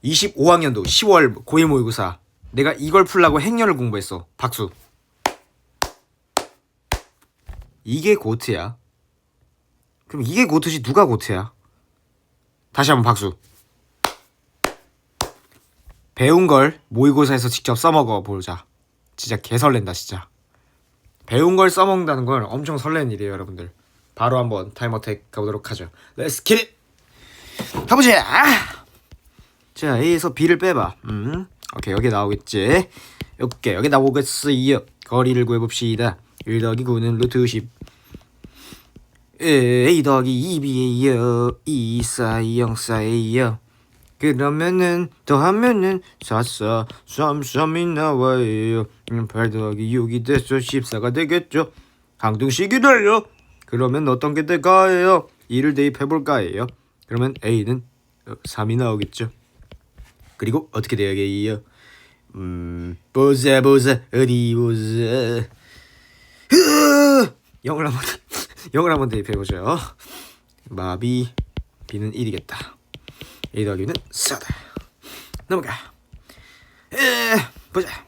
25학년도 10월 고1 모의고사. 내가 이걸 풀라고 행렬을 공부했어. 박수. 이게 고트야. 그럼 이게 고트지 누가 고트야? 다시 한번 박수. 배운 걸 모의고사에서 직접 써먹어 보자. 진짜 개설렌다 진짜. 배운 걸 써먹는다는 건 엄청 설레는 일이에요 여러분들. 바로 한번 타임어택 가보도록 하죠. Let's get it! 가보자! 자, A에서 B를 빼봐. 오케이, 여기 나오겠지. 오케이, 여기 나오겠어요. 거리를 구해봅시다. 1 더하기 9는 루트 10. A 더하기 2B에요. 2, 4, 2, 0, 4에요. 그러면은 더하면은 4, 4, 3, 3이 나와요. 8 더하기 6이 돼서 14가 되겠죠. 항등식이래요. 그러면 어떤 게 될까요? 2를 대입해볼까요? 그러면 A는 3이 나오겠죠. 그리고 어떻게 돼야겠어요? 보자 어디 보자. 영을 한번 대입해보죠. 마비 B는 1이겠다. A 더하기는 4다. 넘어가. 보자.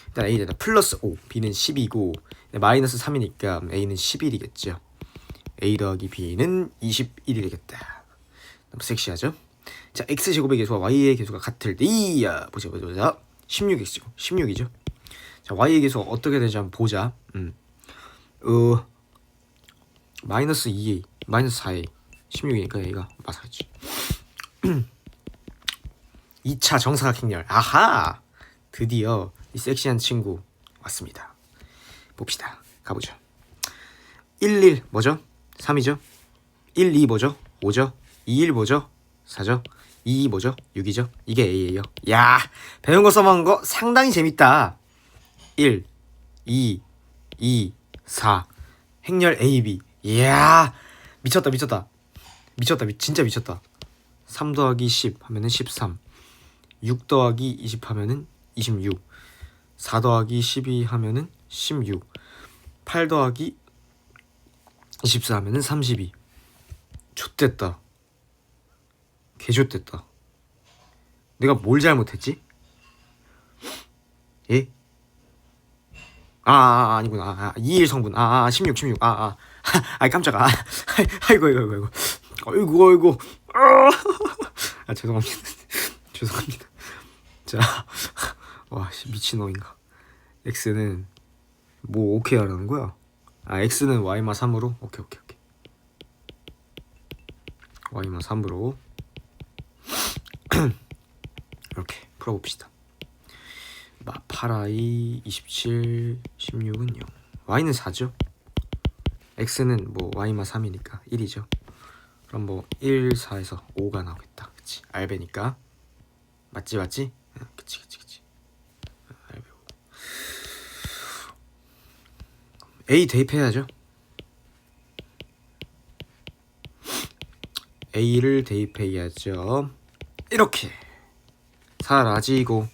일단 A는 플러스 5, B는 10이고 마이너스 3이니까 A는 11이겠죠. A 더하기 B는 21이겠다. 너무 섹시하죠? 자, X제곱의 개수와 Y의 개수가 같을 때 보자 16X죠. 16이죠. 자, Y의 개수가 어떻게 되는지 한번 보자. 마이너스 2A, 마이너스 4A 16이니까 A가 맞아야지. 2차 정사각행렬. 아하! 드디어 이 섹시한 친구 왔습니다. 봅시다. 가보죠. 1, 뭐죠? 3이죠? 1, 2 뭐죠? 5죠? 2, 1 뭐죠? 4죠? 2, 뭐죠? 6이죠? 이게 A예요. 야, 배운 거 써먹은 거 상당히 재밌다. 1, 2, 4 행렬 AB. 이야, 미쳤다. 진짜 미쳤다. 3 더하기 10 하면은 13. 6 더하기 20 하면은 26. 4 더하기 12 하면은 16. 8 더하기 24 하면은 32. 좆됐다. 개좆됐다. 내가 뭘 잘못했지? 예? 아니구나. 2일 성분. 16. 깜짝아. 아이고. 죄송합니다. 자, 와, 미친놈인가. X는 뭐 오케이 하라는 거야? X는 Y마 3으로? 오케이. Y마 3으로 이렇게 풀어봅시다. 8i 27 16은 0. Y는 4죠. X는 뭐 Y마 3이니까 1이죠. 그럼 뭐 1, 4에서 5가 나오겠다. 그치? 알베니까. 맞지? 그치. 알베 5. A 대입해야죠. A를 대입해야죠. 이렇게 사라지고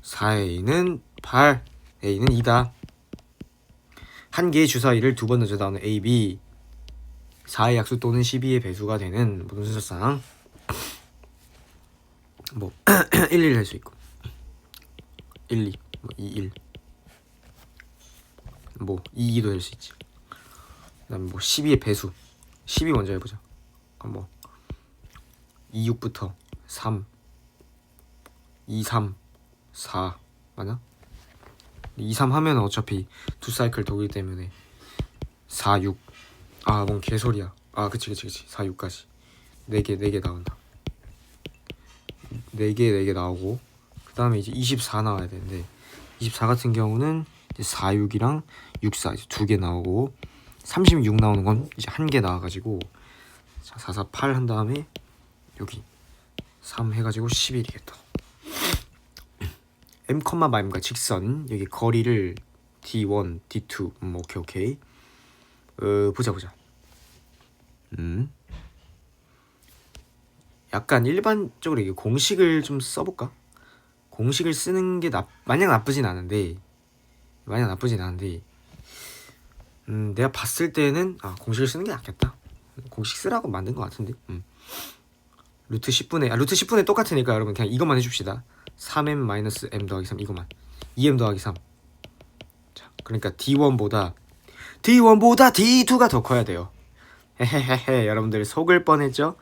4A는 8, A는 2다. 한 개의 주사위를 두 번 던져 나오는 AB 4의 약수 또는 12의 배수가 되는 모든 순서상 뭐 1, 할 수 있고 1, 2, 뭐 2, 1 뭐 2, 2도 될 수 있지. 그 다음에 뭐 12의 배수 12 먼저 해보자. 뭐 2, 6부터 3 2, 3 4 맞나? 2, 3 하면 어차피 두 사이클 도기 때문에 4, 6 뭔 개소리야. 그치 4, 6까지 4개 나온다. 4개 나오고 그 다음에 이제 24 나와야 되는데 24 같은 경우는 이제 4, 6이랑 6, 4 이제 2개 나오고 36 나오는 건 이제 1개 나와가지고 자 4, 4, 8 한 다음에 여기 3 해가지고 11이겠다. M, M과 직선 여기 거리를 D1, D2 오케이. 보자. 약간 일반적으로 이게 공식을 좀 써볼까? 공식을 쓰는 게 마냥 나쁘진 않은데 내가 봤을 때는 공식을 쓰는 게 낫겠다. 공식 쓰라고 만든 것 같은데. 루트 10분의 루트 10분의 똑같으니까 여러분 그냥 이것만 해줍시다. 3m 마이너스 m 더하기 3 이것만 2m 더하기 3. 자, 그러니까 D1보다 D2가 더 커야 돼요. 헤헤헤헤 여러분들 속을 뻔했죠?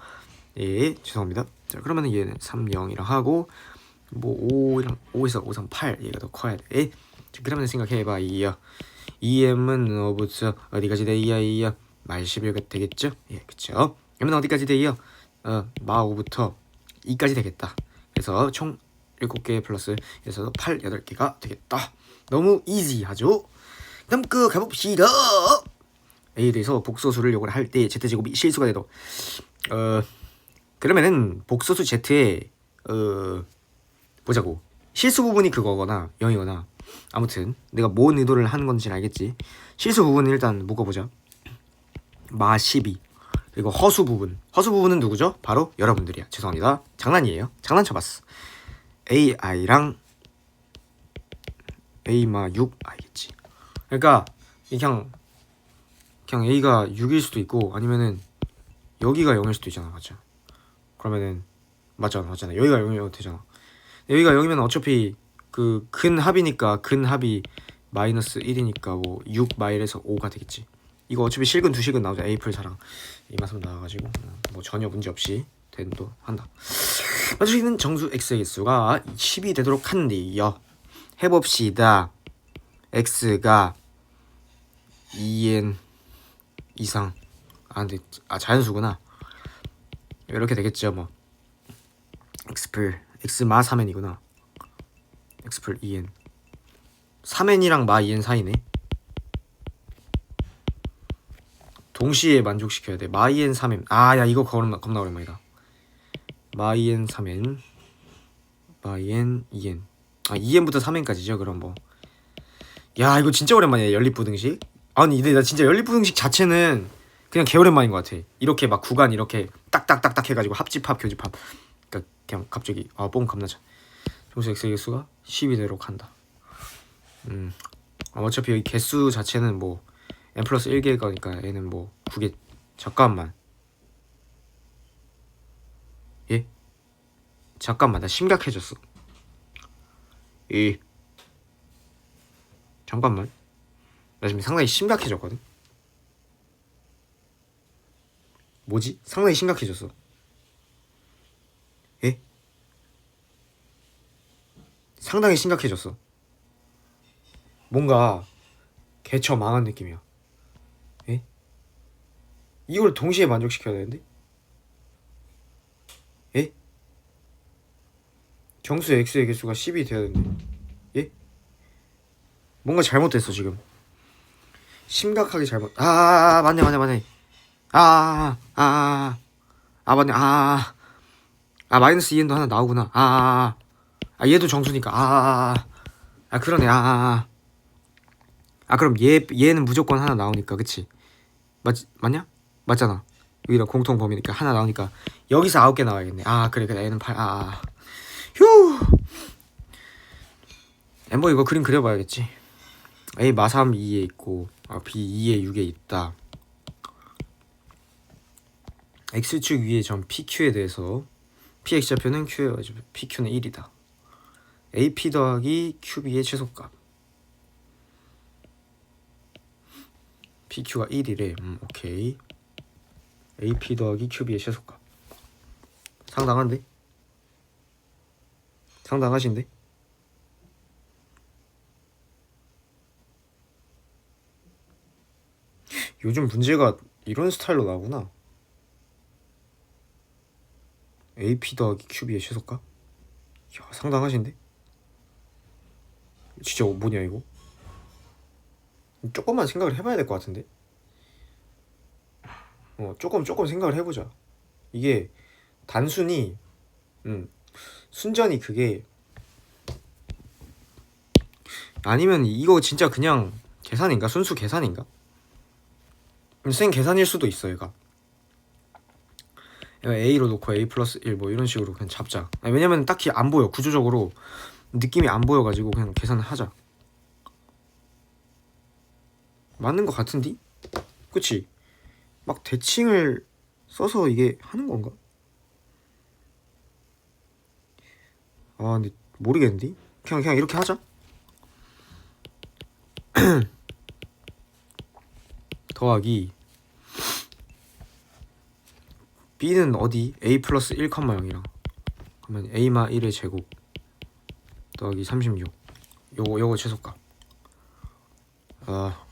예 죄송합니다. 자 그러면은 얘는 3, 0이랑 하고 뭐 5이랑 5에서 5, 3, 8 얘가 더 커야 돼. 자, 그러면 생각해봐. 이요 2m은 어부터 어디까지 돼요? 말 11가 되겠죠? 예 그쵸. m은 어디까지 돼요? 마 5부터 2까지 되겠다. 그래서 총 7개 플러스 그래서 8, 8개가 되겠다. 너무 이지하죠? 다음 거 가봅시다. A에 대해서 복소수를 요구를 할 때 Z제곱이 실수가 돼도 그러면은 복소수 Z에 보자고. 실수 부분이 그거거나 0이거나 아무튼 내가 뭔 의도를 하는 건지는 알겠지. 실수 부분은 일단 묶어보자. 마 12 그리고 허수 부분은 누구죠? 바로 여러분들이야. 죄송합니다. 장난이에요. 장난쳐봤어. AI랑 A마 6 알겠지. 그러니까 그냥 A가 6일 수도 있고 아니면은 여기가 0일 수도 있잖아. 맞죠? 그러면은 맞잖아. 여기가 0이어도 되잖아. 여기가 0이면 어차피 그 근합이니까 근합이 마이너스 1이니까 뭐 6 마일에서 5가 되겠지. 이거 어차피 실근 두 실근 나오죠. 에이플4랑 이마삼 나와가지고 뭐 전혀 문제 없이 된도 한다. 맞을 수 있는 정수 x의 개수가 10이 되도록 한대요. 해봅시다. x가 2n 이상 근데 자연수구나. 이렇게 되겠죠. 뭐 x마 3n이구나. x플 2n 3n이랑 마 2n 사이네. 동시에 만족시켜야 돼. 마 2n 3n 야 이거 겁나 오랜만이다. 마 2n 3n 마 2n 2n 2n부터 3n까지죠. 그럼 뭐 야 이거 진짜 오랜만이야. 연립부등식. 아니 근데 나 진짜 연립부등식 자체는 그냥 개오랜만인 것 같아. 이렇게 막 구간 이렇게 딱딱딱딱 해가지고 합집합 교집합. 그러니까 그냥 갑자기 뽕 겁나죠. 정수 x의 개수가 10이 되도록 한다. 어차피 여기 개수 자체는 뭐 n 플러스 1개일 거니까 얘는 뭐 9개. 잠깐만. 예? 잠깐만 나 심각해졌어. 잠깐만 나 지금 상당히 심각해졌거든. 뭐지? 상당히 심각해졌어. 예? 상당히 심각해졌어. 뭔가 개처 망한 느낌이야. 예? 이걸 동시에 만족시켜야 되는데? 예? 정수 x의 개수가 10이 돼야 되는데. 예? 뭔가 잘못됐어 지금. 심각하게 잘못. 맞네. 맞네. 마이너스 2n도 하나 나오구나. 얘도 정수니까. 그러네. 그럼 얘는 무조건 하나 나오니까, 그치? 맞냐? 맞잖아. 여기가 공통 범위니까 하나 나오니까 여기서 9개 나와야겠네. 그래. 얘는 8. 휴. 엠버 이거 그림 그려봐야겠지. A 마3 2에 있고 B 2에 6에 있다. X축 위의 점 PQ에 대해서 PX좌표는 Q에 PQ는 1이다. AP 더하기 QB의 최소값 PQ가 1이래. 오케이. AP 더하기 QB의 최소값 상당한데? 상당하신데? 요즘 문제가 이런 스타일로 나오구나. AP 더하기 QB의 최소값? 야, 상당하신데? 진짜 뭐냐 이거? 조금만 생각을 해봐야 될 것 같은데? 조금 생각을 해보자. 이게 단순히 순전히 그게 아니면 이거 진짜 그냥 계산인가? 순수 계산인가? 생 계산일 수도 있어. 얘가 A로 놓고 A 플러스 1 뭐 이런 식으로 그냥 잡자. 왜냐면 딱히 안 보여. 구조적으로 느낌이 안 보여가지고 그냥 계산을 하자. 맞는 것 같은디? 그치? 막 대칭을 써서 이게 하는 건가? 아 근데 모르겠는데? 그냥 이렇게 하자. 더하기 b는 어디? a 플러스 1, 0이랑 그러면 a마 1의 제곱 더하기 36. 요거 최소값. 아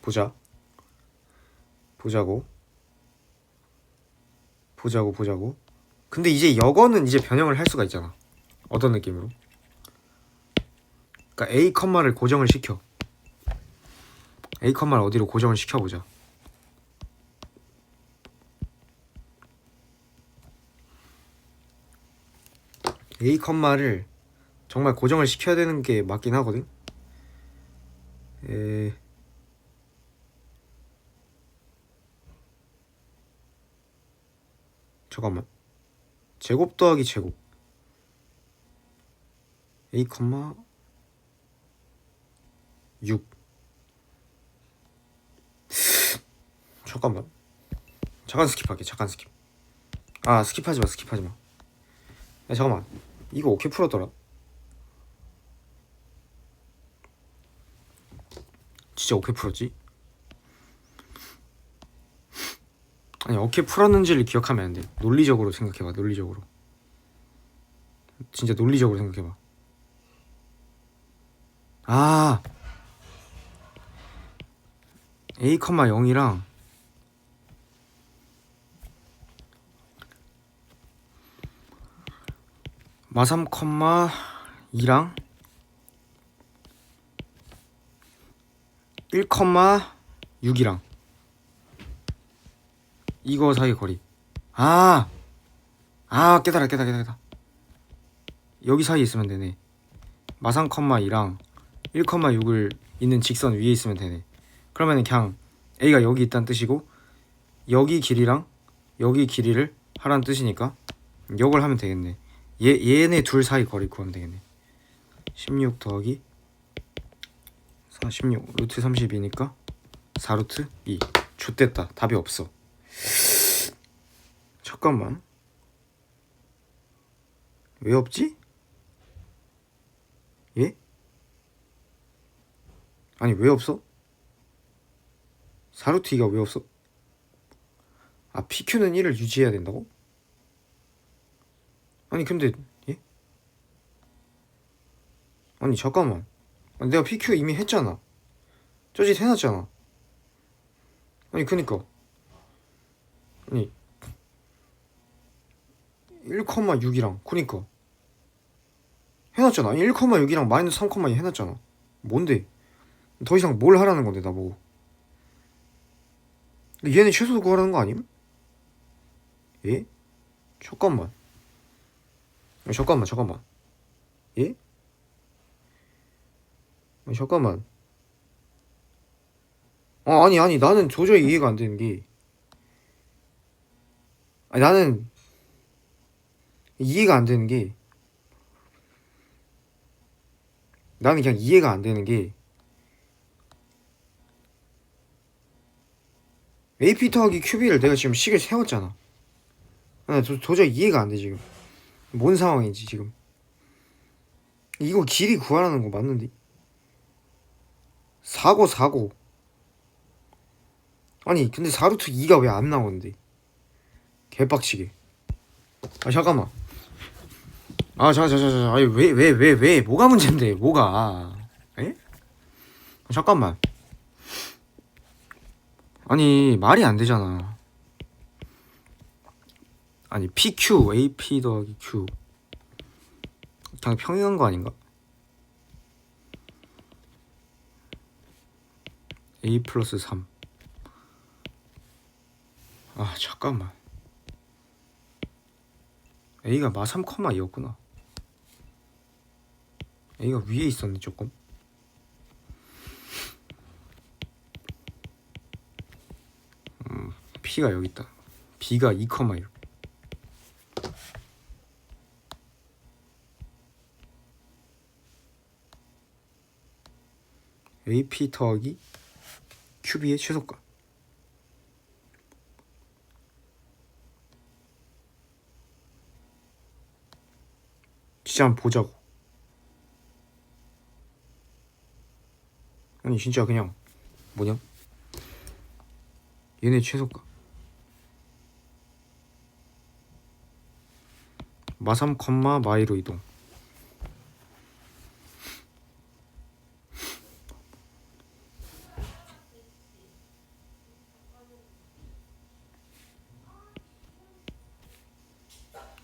보자고. 근데 이제 여거는 이제 변형을 할 수가 있잖아. 어떤 느낌으로? 그러니까 a 컴마를 고정을 시켜. a 컴마를 어디로 고정을 시켜보자. a 컴마를 정말 고정을 시켜야 되는 게 맞긴 하거든. 잠깐만. 제곱 더하기 제곱 a 컴마 6. 잠깐만 스킵할게. 스킵. 아 스킵하지마. 야 잠깐만 이거 어떻게 풀었더라? 진짜 어떻게 풀었지? 아니 어떻게 풀었는지를 기억하면 안 돼. 논리적으로 생각해봐. 진짜 논리적으로 생각해봐. 아 a, 0이랑 마3, 2랑 1, 6이랑 이거 사이 거리. 깨달아. 여기 사이에 있으면 되네. 마3, 2랑 1, 6을 있는 직선 위에 있으면 되네. 그러면 그냥 a가 여기 있다는 뜻이고 여기 길이랑 여기 길이를 하라는 뜻이니까 이걸 하면 되겠네. 얘네 둘 사이 거리 구하면 되겠네. 16 더하기 46 루트 32니까 4 루트 2. 좆됐다. 답이 없어. 잠깐만 왜 없지? 예? 아니 왜 없어? 4 루트 2가 왜 없어? 아 PQ는 1을 유지해야 된다고? 아니 근데 예? 아니 잠깐만 내가 PQ 이미 했잖아. 저짓 해놨잖아. 아니 그니까 아니 1,6이랑 그니까 해놨잖아. 1,6이랑 마이너스 3,2 해놨잖아. 뭔데? 더 이상 뭘 하라는 건데 나보고. 근데 얘네 최소 구하라는 거 아님? 예? 잠깐만. 예? 잠깐만. 아니 나는 도저히 이해가 안 되는 게 나는 이해가 안 되는 게 나는 그냥 이해가 안 되는 게 AP 더하기 QB를 내가 지금 식을 세웠잖아. 도저히 이해가 안 돼 지금. 뭔 상황인지 지금. 이거 길이 구하라는 거 맞는데? 사고 아니 근데 4루트 2가 왜 안 나오는데? 개빡치게. 잠깐만. 아니 왜 뭐가 문제인데 뭐가? 에? 잠깐만. 아니 말이 안 되잖아. 아니 PQ AP 더하기 Q 그냥 평행한 거 아닌가? A 플러스 3. 잠깐만. A가 마3, 2였구나. A가 위에 있었네 조금. P가 여기 있다. B가 2, 6. AP 더하기 QB의 최소값. 진짜 한번 보자고. 아니 진짜 그냥 뭐냐? 얘네 최소가 마3 마이로 이동.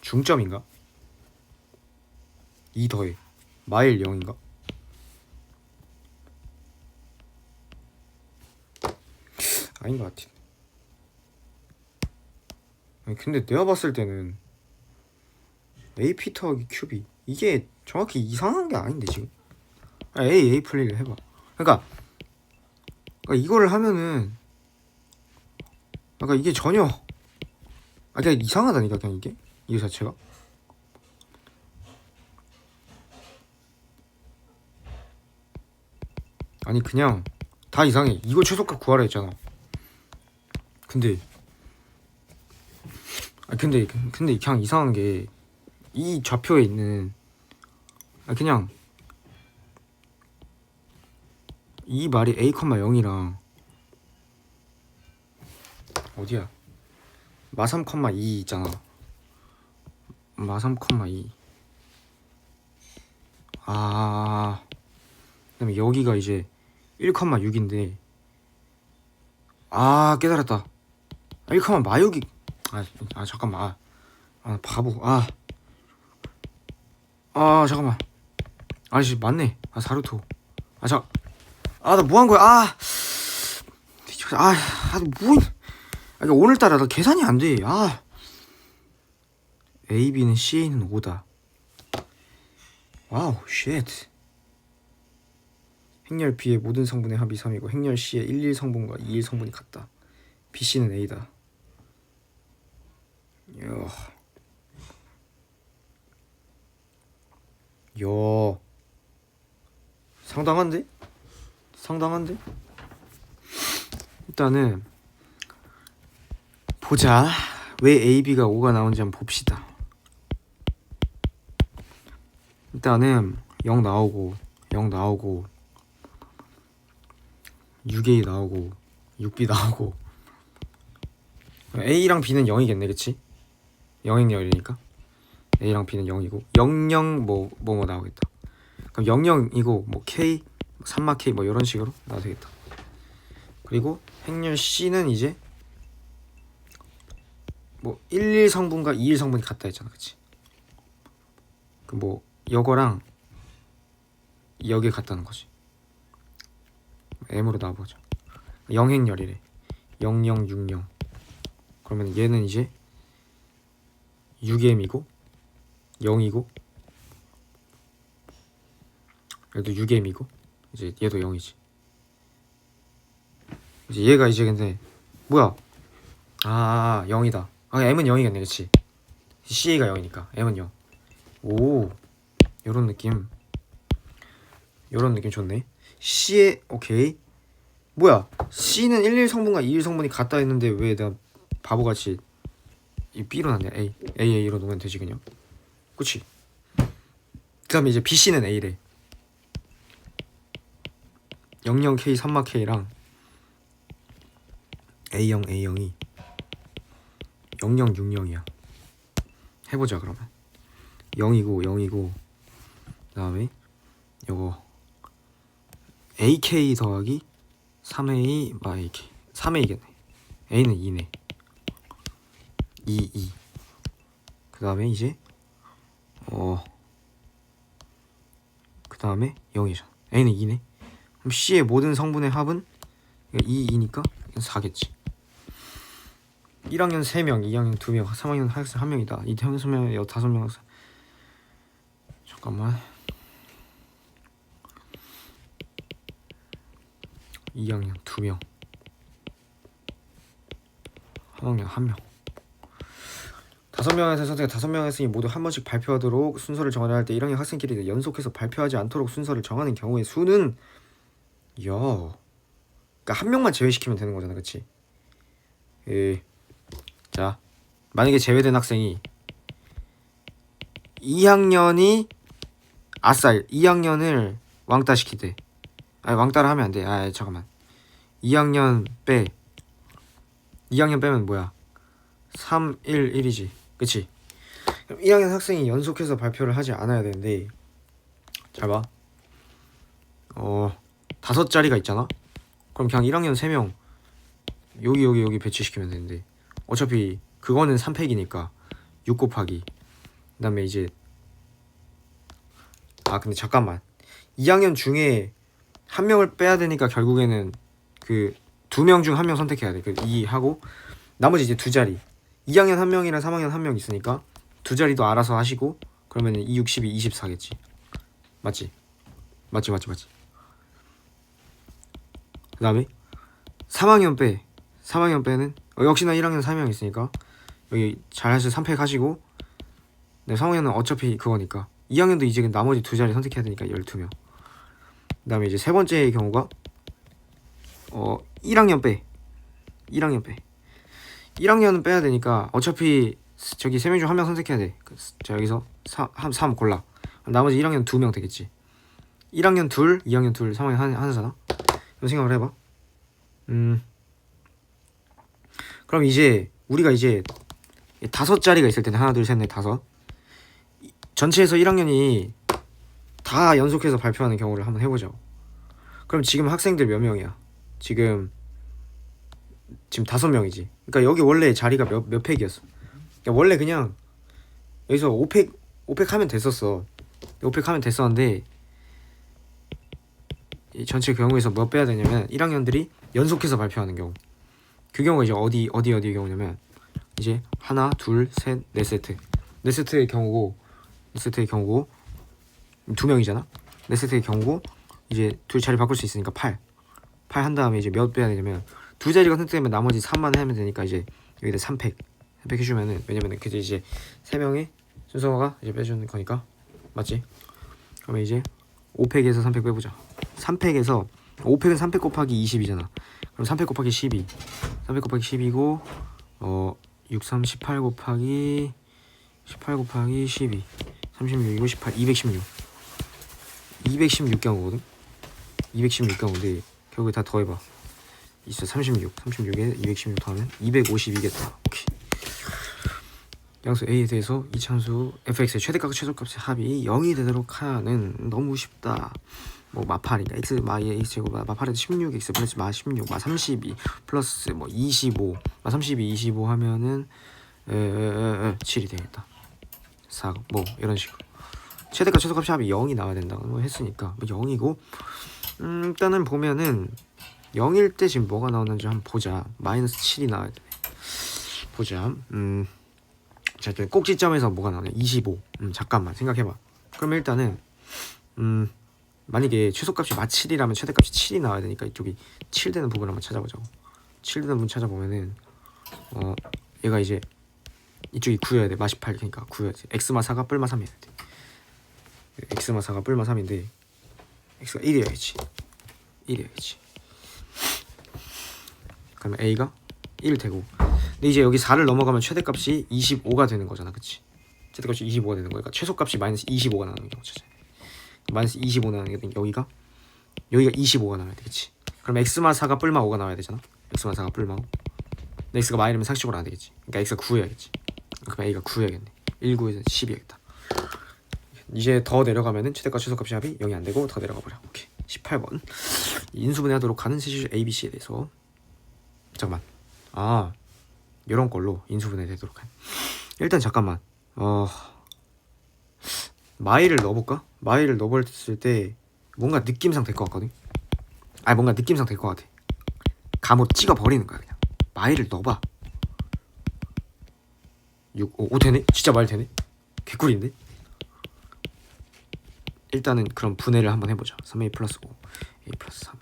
중점인가? 2 더해 마일 0인가? 아닌 것 같아. 아니 근데 내가 봤을 때는 AP 더하기 큐비 이게 정확히 이상한 게 아닌데 지금. A 플레이를 해봐. 그러니까 이거를 하면은 이게 전혀 그냥 이상하다니까. 그냥 이게 자체가. 아니 그냥 다 이상해. 이거 최소값 구하라 했잖아. 근데 그냥 이상한 게 이 좌표에 있는 그냥 이 말이 A, 0이랑 어디야? 마3, 2 있잖아. 마3, 2. 그다음에 여기가 이제 1, 6인데 깨달았다. 1, 마6이 잠깐만. 바보. 잠깐만. 아씨 맞네. 사루토. 나 뭐 한 거야? 오늘따라 나 계산이 안 돼. A, B는 C는 5다. 와우, 쉣. 행렬 B의 모든 성분의 합이 3이고 행렬 C의 1, 1성분과 2, 1성분이 같다. B, C는 A다. 상당한데? 일단은 보자. 왜 A, B가 5가 나오는지 한번 봅시다. 일단은 0 나오고 6A 나오고 6B 나오고 A랑 B는 0이겠네. 그치? 0행렬이니까 A랑 B는 0이고 00 뭐 나오겠다. 그럼 00이고 뭐 K 3마 K 뭐 이런 식으로 나와도 되겠다. 그리고 행렬 C는 이제 뭐 1, 1성분과 2, 1성분이 같다 했잖아. 그치? 그 뭐 이거랑 여기에 같다는 거지. M으로 나와보자. 0행렬이래. 0060. 그러면 얘는 이제 6M이고 0이고 얘도 6M이고 이제 얘도 0이지. 이제 얘가 이제 근데 뭐야? 0이다. M은 0이겠네. 그치? C가 0이니까 M은 0. 오, 요런 느낌 좋네. C에 오케이. 뭐야? C는 1, 1성분과 2, 1성분이 같다 했는데 왜 내가 바보같이 이 B로 났냐? A로 놓으면 되지 그냥. 그치? 그 다음에 이제 BC는 A래. 00K 3마 K랑 A0이 0060이야. 해보자 그러면. 0이고 그 다음에 요거 AK 더하기 3A 마 AK 3A겠네. A는 2네. 2 그 다음에 이제 그 다음에 0이잖아. A는 2네. 그럼 C의 모든 성분의 합은 2니까 4겠지. 1학년 3명, 2학년 2명, 3학년 학생 1명이다. 이 학생수면 5명 학생. 잠깐만. 2학년 2명, 3학년 1명. 5명에서 선택 5명 학생이 모두 한 번씩 발표하도록 순서를 정하려 할 때 1학년 학생끼리 연속해서 발표하지 않도록 순서를 정하는 경우의 수는 그러니까 한 명만 제외시키면 되는 거잖아. 그치? 자, 만약에 제외된 학생이 2학년이 아싸 2학년을 왕따 시키대. 아니 왕따를 하면 안 돼. 아 잠깐만. 2학년 빼. 2학년 빼면 뭐야? 3, 1, 1이지. 그치? 그럼 1학년 학생이 연속해서 발표를 하지 않아야 되는데 잘 봐. 5자리가 있잖아? 그럼 그냥 1학년 3명 여기 배치시키면 되는데 어차피 그거는 3팩이니까 6 곱하기 그 다음에 이제 근데 잠깐만 2학년 중에 한 명을 빼야 되니까 결국에는 그 2명 중 한 명 선택해야 돼. 그 2 하고 나머지 이제 2자리 2학년 1명이랑 3학년 1명 있으니까 2자리도 알아서 하시고 그러면은 2, 6, 12, 24겠지. 맞지? 맞지. 그 다음에 3학년 빼. 3학년 빼는 역시나 1학년 3명 있으니까 여기 잘 하실 3팩 하시고 네, 3학년은 어차피 그거니까 2학년도 이제 나머지 2자리 선택해야 되니까 12명. 그 다음에 이제 세 번째의 경우가 1학년 빼. 1학년은 빼야 되니까 어차피 저기 3명 중 1명 선택해야 돼. 자 여기서 3 골라. 나머지 1학년 2명 되겠지. 1학년 둘, 2학년 둘, 3학년 하나잖아. 그럼 생각을 해봐. 그럼 이제 우리가 이제 5자리가 있을 텐데 하나 둘 셋 넷 다섯 전체에서 1학년이 다 연속해서 발표하는 경우를 한번 해보죠. 그럼 지금 학생들 몇 명이야? 지금 5명이지. 그러니까 여기 원래 자리가 몇 팩이었어. 그러니까 원래 그냥 여기서 5팩 하면 됐었어. 5팩 하면 됐었는데 이 전체 경우에서 뭐 빼야 되냐면 1학년들이 연속해서 발표하는 경우. 그 경우가 이제 어디 경우냐면 이제 하나, 둘, 셋, 네 세트. 네 세트의 경우고 2명이잖아. 네 세트의 경우고 이제 둘 자리 바꿀 수 있으니까 8 한 다음에 이제 몇 빼야 되냐면 2자리가 선택되면 나머지 3만 하면 되니까 이제 여기다 3팩 해주면은 왜냐면은 그게 이제 3명의 순서가 이제 빼주는 거니까 맞지? 그러면 이제 5팩에서 3팩 빼보자. 3팩에서 5팩은 3팩 곱하기 20이잖아. 그럼 3팩 곱하기 12 3팩 곱하기 10이고 6, 3, 18 곱하기 12 36이고 18 216 경우거든. 216 경우인데 결국에 다 더해봐. 있어 36에 216 더하면 252겠다. 오케이. 양수 A에 대해서 이차함수 fx의 최대값과 최소값의 합이 0이 되도록 하는 너무 쉽다. 뭐 마8이니까 x 마의 x제곱 마8에서 16x 플러스 마16 마32 플러스 뭐 25 마32 25 하면은 7이 되겠다. 4 뭐 이런 식으로 최대값 최소값의 합이 0이 나와야 된다고 했으니까 뭐 0이고 일단은 보면은 0일 때 지금 뭐가 나오는지 한번 보자. 마이너스 7이 나와야 돼. 보자. 자, 꼭지점에서 뭐가 나오냐? 25. 잠깐만 생각해봐. 그럼 일단은 만약에 최소값이 마7이라면 최대값이 7이 나와야 되니까 이쪽이 7 되는 부분 한번 찾아보자고. 7 되는 부분 찾아보면은 얘가 이제 이쪽이 9여야 돼. 마18 그러니까 9여야 돼. x마 4가 뿔마 3이어야 돼. x마 4가 뿔마 3인데 x가 1이어야지. 그러면 a가 1 되고 근데 이제 여기 4를 넘어가면 최대값이 25가 되는 거잖아. 그치? 최대값이 25가 되는 거니까 최소값이 마이너스 25가 나오는 경우 찾아야 돼. 마이너스 25 나오는 게 여기가 25가 나와야 돼. 그치? 그럼 x마 4가 뿔마 5가 나와야 되잖아. x마 4가 뿔마 5 근데 x가 마이너면 상식적으로 안 되겠지. 그러니까 x가 9여야겠지. 그럼 a가 9여야겠네. 1, 9에서 10이야겠다. 이제 더 내려가면은 최대값 최소값의 합이 0이 안 되고 더 내려가 버려. 오케이. 18번 인수분해하도록 하는 세실 ABC에 대해서 잠깐만 이런 걸로 인수분해 되도록 해. 일단 잠깐만 마이를 넣어볼까? 마이를 넣어봤을 때 뭔가 느낌상 될 것 같거든. 뭔가 느낌상 될 것 같아. 감으로 찍어 버리는 거야 그냥. 마이를 넣어봐. 6, 5 되네? 진짜 말 되네? 개꿀인데? 일단은 그럼 분해를 한번 해보자. 3a 플러스 5 a 플러스 3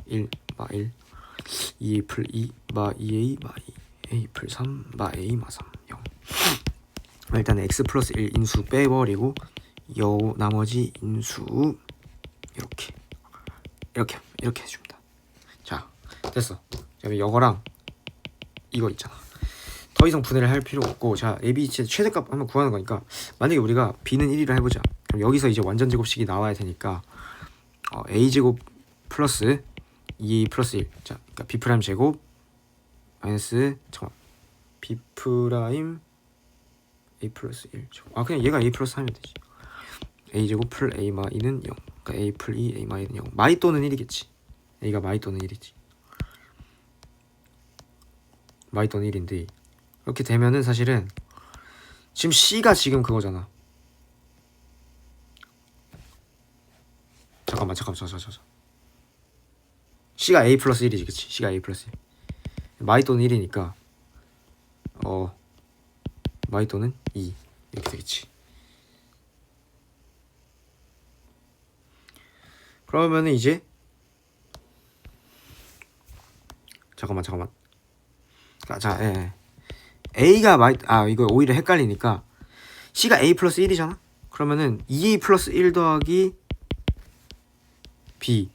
1 마 1 2a 풀 2 마 2a 마 2 a 풀 3 마 a 마 3 0 일단 x 플러스 1 인수 빼버리고 나머지 인수 이렇게 해줍니다. 자 됐어. 그다음에 이거랑 이거 있잖아. 더 이상 분해를 할 필요 없고, 자 a, b 최대값 한번 구하는 거니까 만약에 우리가 b는 1이라 해보자. 그럼 여기서 이제 완전 제곱식이 나와야 되니까 a 제곱 플러스 2a 플러스 1. 자, 그러니까 b 프라임 제곱 마이너스 b 프라임 a 플러스 1. 그냥 얘가 a 플러스 하면 되지. a 제곱 풀 a 마이는 0. 그러니까 a 풀 2 a 마이는 0. 마이 또는 1이겠지. a가 마이 또는 1이지. 마이 또는 1인데 이렇게 되면은 사실은 지금 c가 지금 그거잖아. 잠깐만. c가 a 플러스 1이지, 그치? c가 a 플러스 1. 마이 또는 1이니까 마이 또는 2 이렇게 되겠지. 그러면은 이제 잠깐만. 자, a가 이거 오히려 헷갈리니까 c가 a 플러스 1이잖아. 그러면은 2a 플러스 1 더하기 b,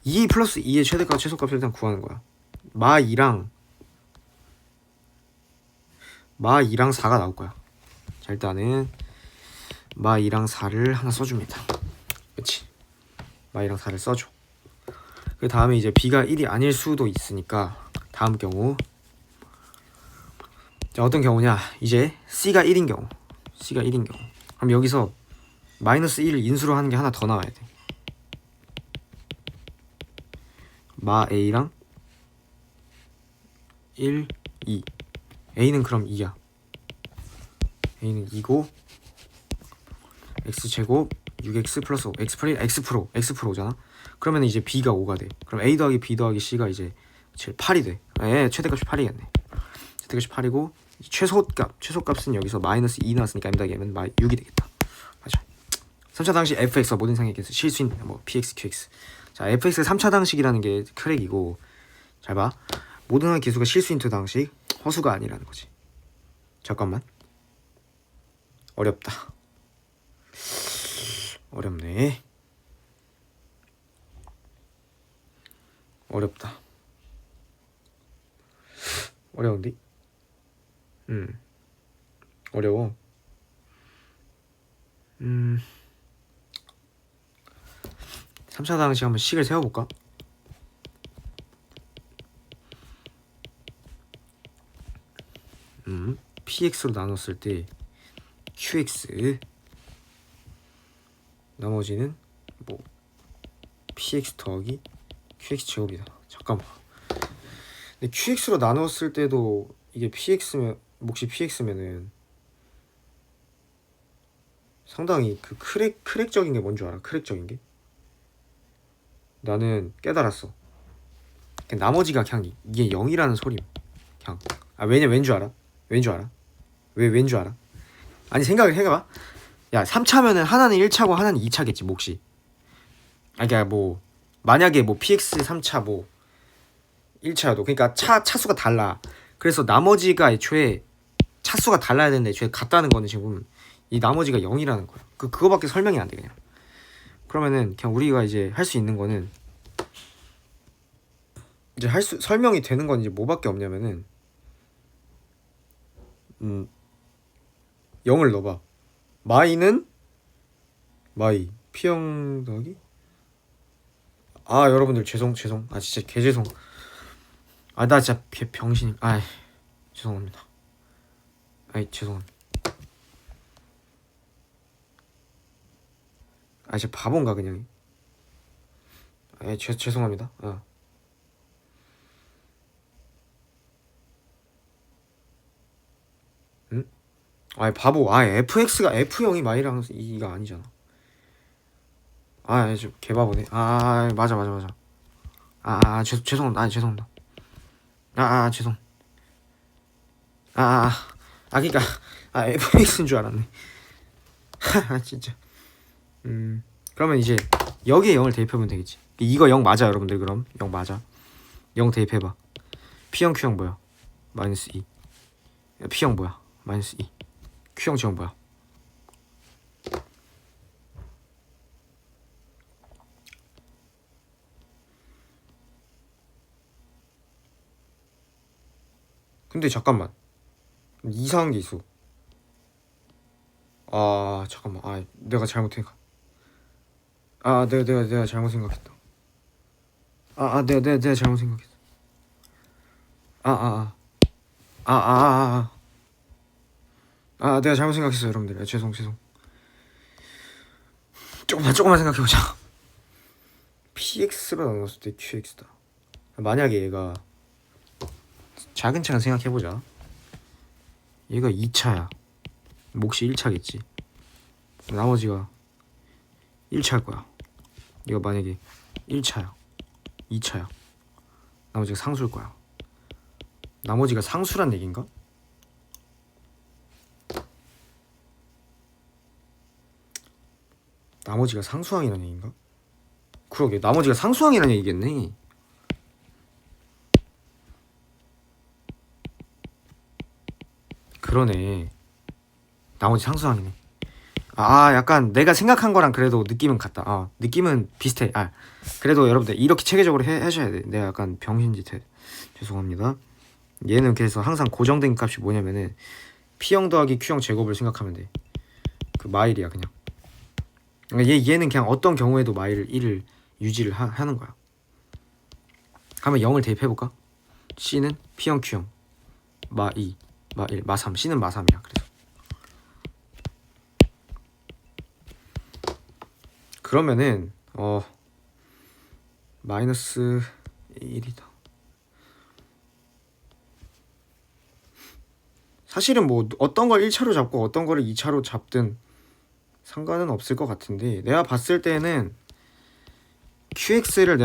2a 플러스 2의 최대값 최소값을 일단 구하는 거야. 마 2랑 4가 나올 거야. 자, 일단은 마 2랑 4를 하나 써줍니다. 그치? 마 2랑 4를 써줘. 그 다음에 이제 b가 1이 아닐 수도 있으니까 다음 경우, 자, 어떤 경우냐, 이제 c가 1인 경우. 그럼 여기서 마이너스 1을 인수로 하는 게 하나 더 나와야 돼. 마 a랑 1, 2. a는 그럼 2야. a는 2고 x제곱 6x 플러스 5. x 프로잖아. 그러면 이제 b가 5가 돼. 그럼 a 더하기 b 더하기 c가 이제 8이 돼. 최대값이 8이겠네. 최대값이 8이고 최소값은 여기서 마이너스 2 나왔으니까 m 더하기 m은 6이 되겠다. 맞아. 3차 당식 fx와 모든 상의 개수 실수인 px, qx. 자, fx가 3차 당식이라는 게 크랙이고, 잘 봐. 모든 항의 개수가 실수인투 당식, 허수가 아니라는 거지. 잠깐만. 어렵다. 어렵네. 어렵다. 어려운데? 어려워. 3차 당식 한번 식을 세워볼까? px로 나눴을 때 qx, 나머지는 px 더하기 qx 제곱이다. 잠깐만. 근데 qx로 나눴을 때도 이게 px면, 몫이 px면은 상당히 그 크랙적인 게 뭔 줄 알아? 크랙적인 게? 나는 깨달았어. 나머지가 그냥 이게 0이라는 소림. 그냥 왠 줄 알아? 왠 줄 알아? 아니, 생각을 해봐. 야, 3차면은 하나는 1차고 하나는 2차겠지, 몫이. 그러니까 만약에 px 3차 1차여도, 그러니까 차수가 달라. 그래서 나머지가 애초에 차수가 달라야 되는데 애초에 같다는 거는 지금 이 나머지가 0이라는 거야. 그거밖에 설명이 안 돼, 그냥. 그러면은 그냥 우리가 이제 할 수 있는 거는, 이제 설명이 되는 건 이제 뭐밖에 없냐면은 0을 넣어봐. 마이는 P형 더하기, 여러분들 죄송. 진짜 개죄송. 나 진짜 병신. 죄송합니다. 죄송합니다. 진짜 바본가 그냥. 죄송합니다. 응? 바보. fx가 f형이 마이랑 2가 아니잖아. 저 개바보네. 맞아. 죄송합니다. 죄송합니다. 죄송. 그니까 fx인 줄 알았네. 진짜. 그러면 이제 여기에 0을 대입해보면 되겠지. 이거 0 맞아, 여러분들. 그럼 0 맞아. 0 대입해봐. P형 Q형 뭐야? 마이너스 2. P형 뭐야? 마이너스 2. Q형 G형 뭐야? 근데 잠깐만. 이상한 게 있어. 아 잠깐만. 아 내가 잘못했. 아 내가 잘못 생각했다. 내가 잘못 생각했어. 내가 잘못 생각했어요 여러분들. 죄송. 조금만 생각해보자. PX로 나눴을 때 QX다. 만약에 얘가 작은 차는 생각해보자. 얘가 2차야. 몫이 1차겠지. 나머지가 1차일 거야. 얘가 만약에 1차야 2차야. 나머지가 상수일 거야. 나머지가 상수란 얘긴가? 나머지가 상수항이란 얘긴가? 그러게 나머지가 상수항이란 얘기겠네. 그러네. 나머지 상수항이네. 약간 내가 생각한 거랑 그래도 느낌은 같다. 느낌은 비슷해. 그래도 여러분들 이렇게 체계적으로 하셔야 돼. 내가 약간 병신짓 해. 죄송합니다. 얘는 그래서 항상 고정된 값이 뭐냐면은 P형 더하기 Q형 제곱을 생각하면 돼. 그 마일이야 그냥. 얘는 그냥 어떤 경우에도 마일 1을 유지를 하는 거야. 한번 0을 대입해볼까? C는 P형 Q형 마 2, 마 1, 마 3. C는 마 3이야. 그래서 그러면은 마이너스 1이다. 사실은 뭐 어떤 걸 1차로 잡고 어떤 거를 2차로 잡든 상관은 없을 것 같은데 내가 봤을 때는 QX를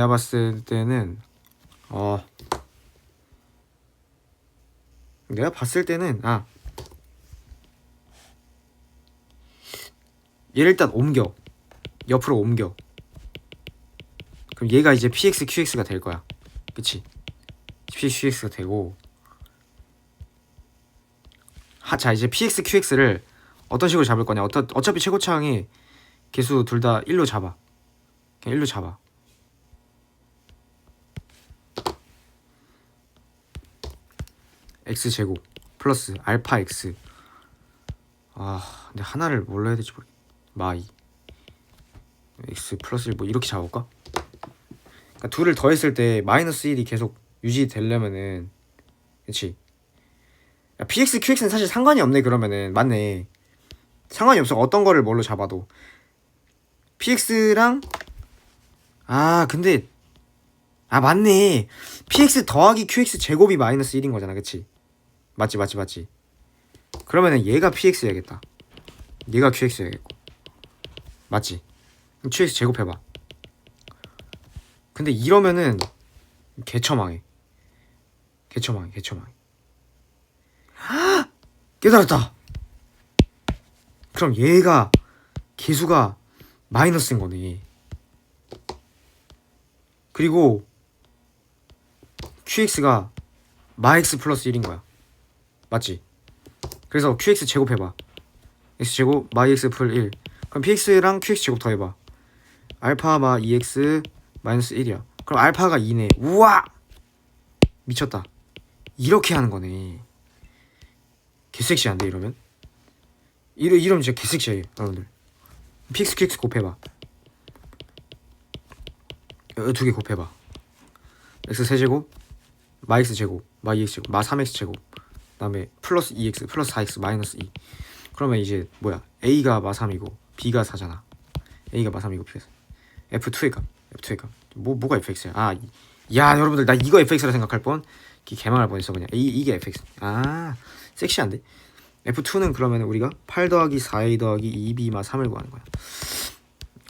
얘를 일단 옮겨. 옆으로 옮겨. 그럼 얘가 이제 PX, QX가 될 거야. 그치? PX, QX가 되고 자 이제 PX, QX를 어떤 식으로 잡을 거냐. 어차피 최고차항이 개수 둘 다 1로 잡아. 그냥 1로 잡아. X제곱 플러스 알파 X. 근데 하나를 뭘로 해야 될지 모르겠네. 마이 X 플러스 1 뭐 이렇게 잡을까? 그러니까 둘을 더했을 때 마이너스 1이 계속 유지되려면은 그치? PX, QX는 사실 상관이 없네. 그러면은 맞네. 상관이 없어. 어떤 거를 뭘로 잡아도 PX랑 근데 맞네. PX 더하기 QX 제곱이 마이너스 1인 거잖아. 그치? 맞지. 그러면은 얘가 PX 해야겠다. 얘가 QX 해야겠고. 맞지? QX 제곱해봐. 근데 이러면은 개처망해. 깨달았다. 그럼 얘가 개수가 마이너스인 거네. 그리고 QX가 마X 플러스 1인 거야. 맞지? 그래서 QX 제곱해봐. X제곱 마이X 풀 1. 그럼 PX랑 QX 제곱 더해봐. 알파 마 2X 마이너스 1이야. 그럼 알파가 2네. 우와! 미쳤다. 이렇게 하는 거네. 개섹시한데 이러면? 이러면 진짜 개섹시해 여러분들. PX, QX 곱해봐. 두 개 곱해봐. X 세제곱 마 X 제곱 마 2X 제곱 마 3X 제곱 그 다음에 플러스 2X 플러스 4X 마이너스 2. 그러면 이제 뭐야? A가 마 3이고 B가 4잖아. A가 마 3이고 B가 4. F2의 값. 뭐가 FX야? 야 여러분들 나 이거 FX라 생각할 뻔. 개망할 뻔했어 그냥. 이게 FX. 섹시한데? F2는 그러면 우리가 8 더하기 4A 더하기 2B 마 3을 구하는 거야.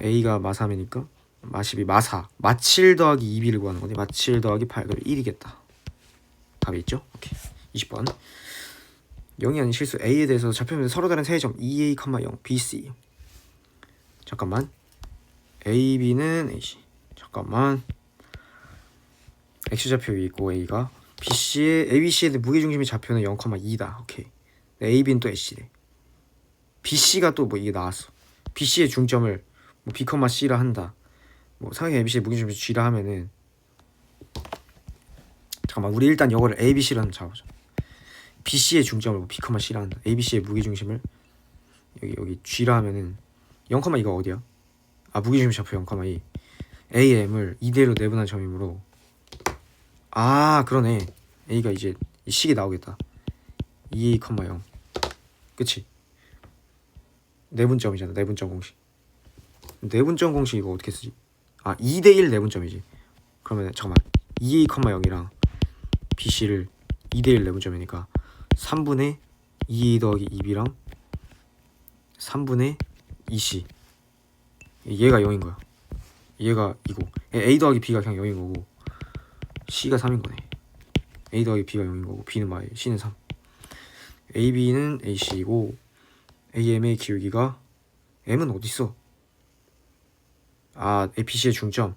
A가 마 3이니까 마 12, 마 4, 마 7 더하기 2B를 구하는 거네. 마 7 더하기 8, 그럼 1이겠다. 답이 있죠? 오케이. 20번. 0이 아닌 실수 A에 대해서 좌표면 서로 다른 세점 2A, 0, BC. 잠깐만. A, B는 AC. 잠깐만. X좌표 위 있고 A가 BC의 ABC의 무게중심의 좌표는 0,2다. 오케이. A, B는 또 AC래. BC가 또 뭐 이게 나왔어. BC의 중점을 뭐 B, C라 한다. 뭐 상위 ABC의 무게중심을 G라 하면은 잠깐만 우리 일단 이거를 ABC로 한번 잡아보자. BC의 중점을 뭐 B, C라 한다. ABC의 무게중심을 여기 G라 하면은 0, 이가 어디야? 아, 무게중심 좌표 0,2. AM을 2대1로 내분한 점이므로, 아 그러네. A가 이제 이 식이 나오겠다. 2, 0. 그치? 내분점이잖아. 내분점 공식. 내분점 공식 이거 어떻게 쓰지? 아, 2대1 내분점이지. 그러면 잠깐만, 2A, 0이랑 BC를 2대1 내분점이니까 3분의 2A 더하기 2B랑 3분의 2C. 얘가 0인 거야. 얘가 2고 A 더하기 B가 그냥 0인 거고 C가 3인 거네. A 더하기 B가 0인 거고 B는 마이, C는 3. AB는 AC이고 AM의 기울기가, M은 어딨어? 아, BC의 중점.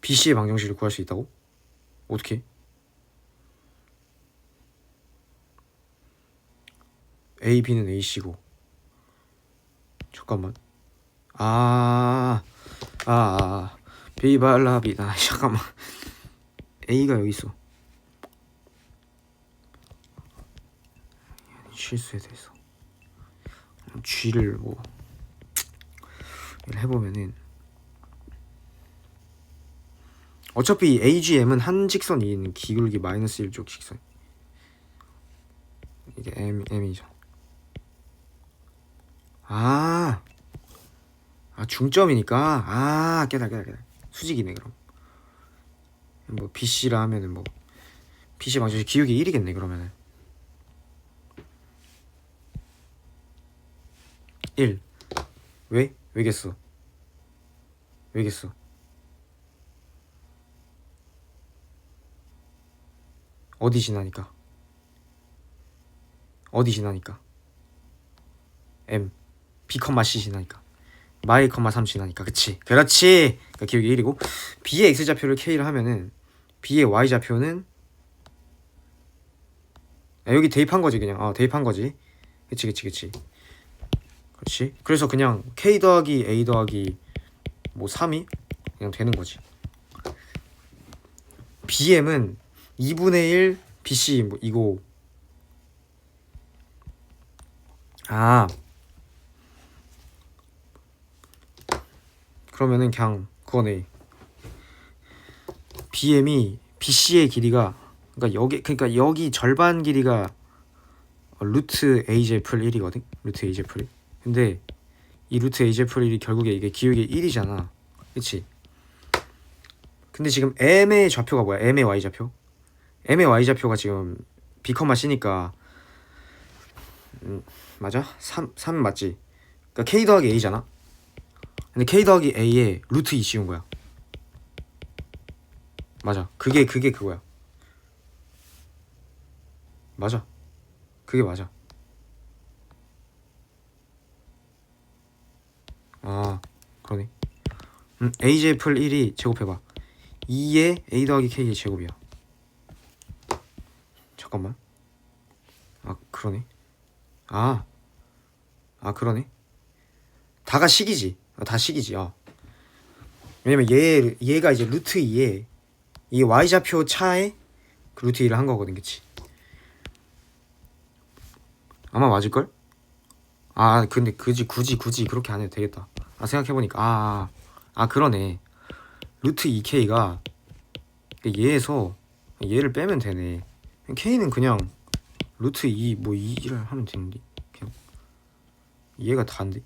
BC의 방정식을 구할 수 있다고? 어떻게? AB는 AC고, 잠깐만. 비발라비다. 잠깐만. A가 여기 있어. 실수에 대해서 G를 뭐 해보면은, 어차피 AGM은 한 직선이 있는 기울기 마이너스 1쪽 직선. 이게 M이죠. 중점이니까. 깨달. 수직이네. 그럼 뭐 BC라 하면은 뭐 BC 방정식 기울기 1이겠네. 그러면은 1. 왜? 왜겠어? 어디 지나니까 M B, C 지나니까 마이, 3 지나니까. 그렇지. 그러니까 기울기 1이고, B의 X좌표를 K를 하면은 B의 Y좌표는, 여기 대입한 거지. 그냥 대입한 거지. 그치. 그래서 그냥 K 더하기 A 더하기 뭐 3이 그냥 되는 거지. BM은 2분의 1 BC 뭐 이거. 그러면은 그냥 그거네. BM이 BC의 길이가, 그러니까 여기 절반 길이가 루트 AJ풀 1이거든. 루트 AJ풀 1. 근데 이 루트 AJ풀 1이 결국에 이게 기울기 1이잖아. 그치? 근데 지금 M의 좌표가 뭐야? M의 Y좌표? M의 Y좌표가 지금 B, C니까 맞아? 3 맞지? 그러니까 K 더하기 A잖아? 근데 K 더하기 A에 루트 2 씌운 거야. 맞아. 그게 그거야. 맞아. 그게 맞아. 그러네. AJ풀 1이 제곱해봐. 2의 A 더하기 K의 제곱이야. 잠깐만. 그러네. 그러네. 다가 식이지. 다 식이지. 왜냐면 얘가 이제 루트 2에 이 Y좌표 차에 그 루트 2를 한 거거든. 그치? 아마 맞을걸? 근데 굳이 그렇게 안 해도 되겠다. 생각해보니까 그러네. 루트 2K가 얘에서 얘를 빼면 되네. K는 그냥 루트 2 뭐 2를 하면 되는데, 그냥 얘가 다인데,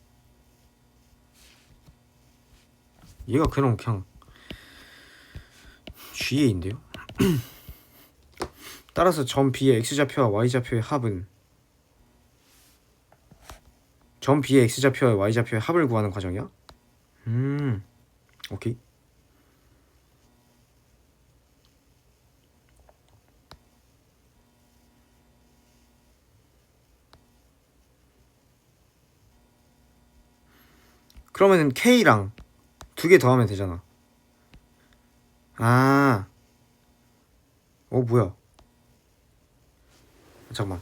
얘가 그냥 GA인데요. 따라서 점 B의 X좌표와 Y좌표의 합은, 점 B의 X좌표와 Y좌표의 합을 구하는 과정이야? 오케이. 그러면은 K랑 2개 더하면 되잖아. 뭐야? 잠깐만.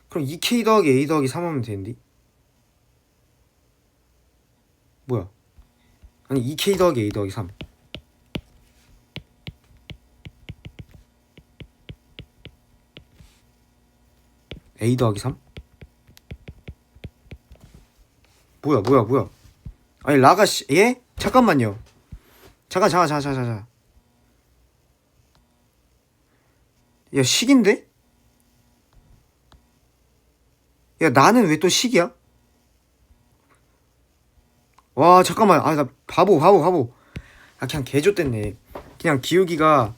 그럼 2K 더하기 A 더하기 3 하면 되는데? 뭐야? 아니 2K 더하기 A 더하기 3. a 더하기 3? 뭐야 아니 라가 예? 잠깐만요. 잠깐 야 식인데? 야 나는 왜 또 식이야? 와 잠깐만 아 나 바보 아 그냥 개좆됐네. 그냥 기욱이가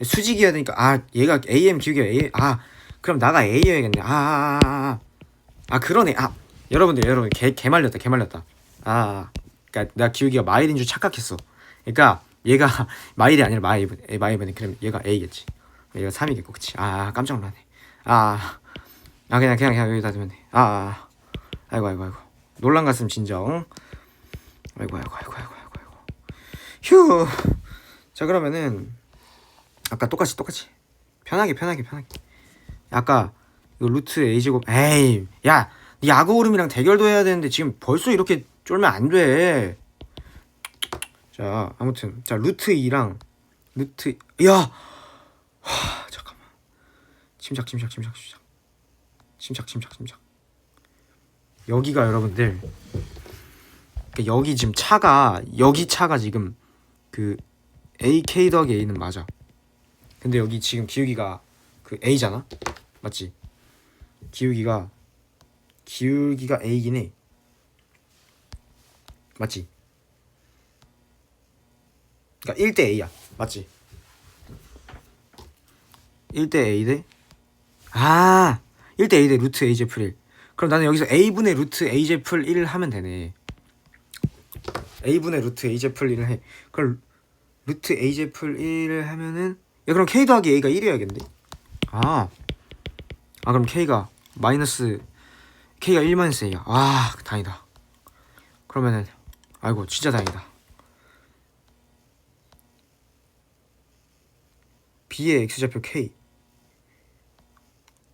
수직이어야 되니까 아 얘가 AM 기욱이가 A 아 그럼 나가 A여야겠네. 그러네. 여러분 개 말렸다. 그러니까 나 기욱이가 마일인 줄 착각했어. 그러니까 얘가 마일이 아니라 마일이네. 그럼 얘가 A겠지. 얘가 3이겠고 그치. 깜짝 놀라네. 그냥 여기다 두면 돼. 아이고 놀란 가슴 진정. 아이고 휴. 자 그러면은 아까 똑같이 편하게 아까 이거 루트 A제곱 에이 야 니 아고오름이랑 대결도 해야 되는데 지금 벌써 이렇게 쫄면 안 돼. 자 아무튼 자 루트 2랑 루트 잠깐만 침착 여기가 여러분들 그러니까 여기 차가 지금 그 AK 더하기 A는 맞아. 근데 여기 지금 기울기가 그 A잖아? 맞지? 기울기가 A긴 해. 맞지? 그러니까 1대 A야. 맞지? 1대 A 대 1대 A 대 루트 A 제플 1. 그럼 나는 여기서 A분의 루트 A 제플 1을 하면 되네. A분의 루트 A 제플 1을 해. 그럼 루트 A 제플 1을 하면은 야 그럼 K 더하기 A가 1이어야겠는데? 그럼 K가 1 마이너스 A야. 다행이다. 그러면은 아이고 진짜 다행이다. B의 X좌표 K.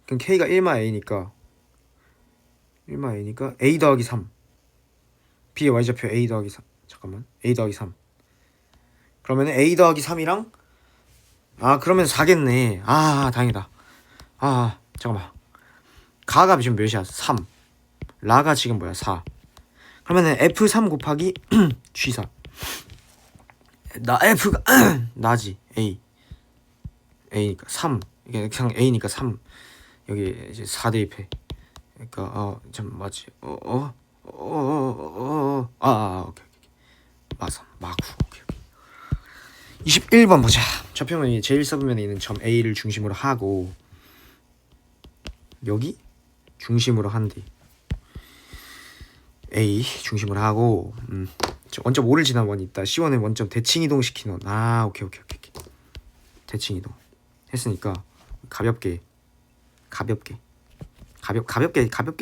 그럼 K가 1마 A니까 A 더하기 3. B의 Y좌표 A 더하기 3. 잠깐만. A 더하기 3. 그러면은 A 더하기 3이랑 그러면 4겠네. 다행이다. 잠깐만. 가가 지금 몇이야? 3. 라가 지금 뭐야? 4. 그러면은 F3 곱하기 G4. 나 F가 나지. A니까 3. 이게 그냥 A니까 3. 여기 이제 4 대입해. 그러니까 좀 맞지. 오케이. 맞아. 마구. 오케이. 21번 보자. 좌표면이 제일 서브면에 있는 점 A를 중심으로 하고 여기 중심으로 한뒤 A 중심으로 하고 원점 5를 지난 원이 있다. C1에 원점 대칭 이동시킨 원. 오케이. 대칭 이동 했으니까 가볍게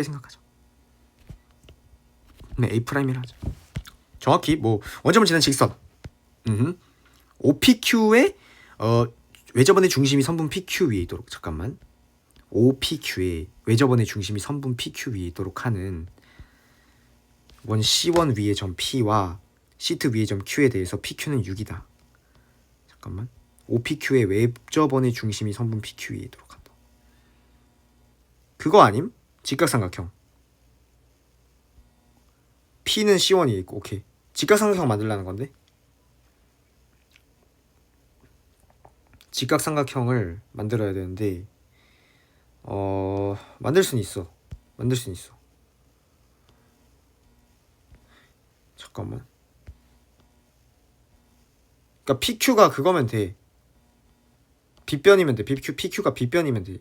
생각하자. 그럼 A 프라임이라 하자. 정확히 뭐 원점을 지난 직선. OPQ의 외접원의 중심이 선분 PQ 위에 있도록 잠깐만. OPQ의 외접원의 중심이 선분 PQ 위에 있도록 하는 원 C1 위의 점 P와 C2 위의 점 Q에 대해서 PQ는 6이다. 잠깐만. OPQ의 외접원의 중심이 선분 PQ 위에 있도록 한다. 그거 아님? 직각삼각형. P는 C1이 있고 오케이. 직각삼각형 만들라는 건데? 직각삼각형을 만들어야 되는데 만들 수는 있어. 잠깐만. 그러니까 PQ가 그거면 돼. 빗변이면 돼. PQ가 빗변이면 돼.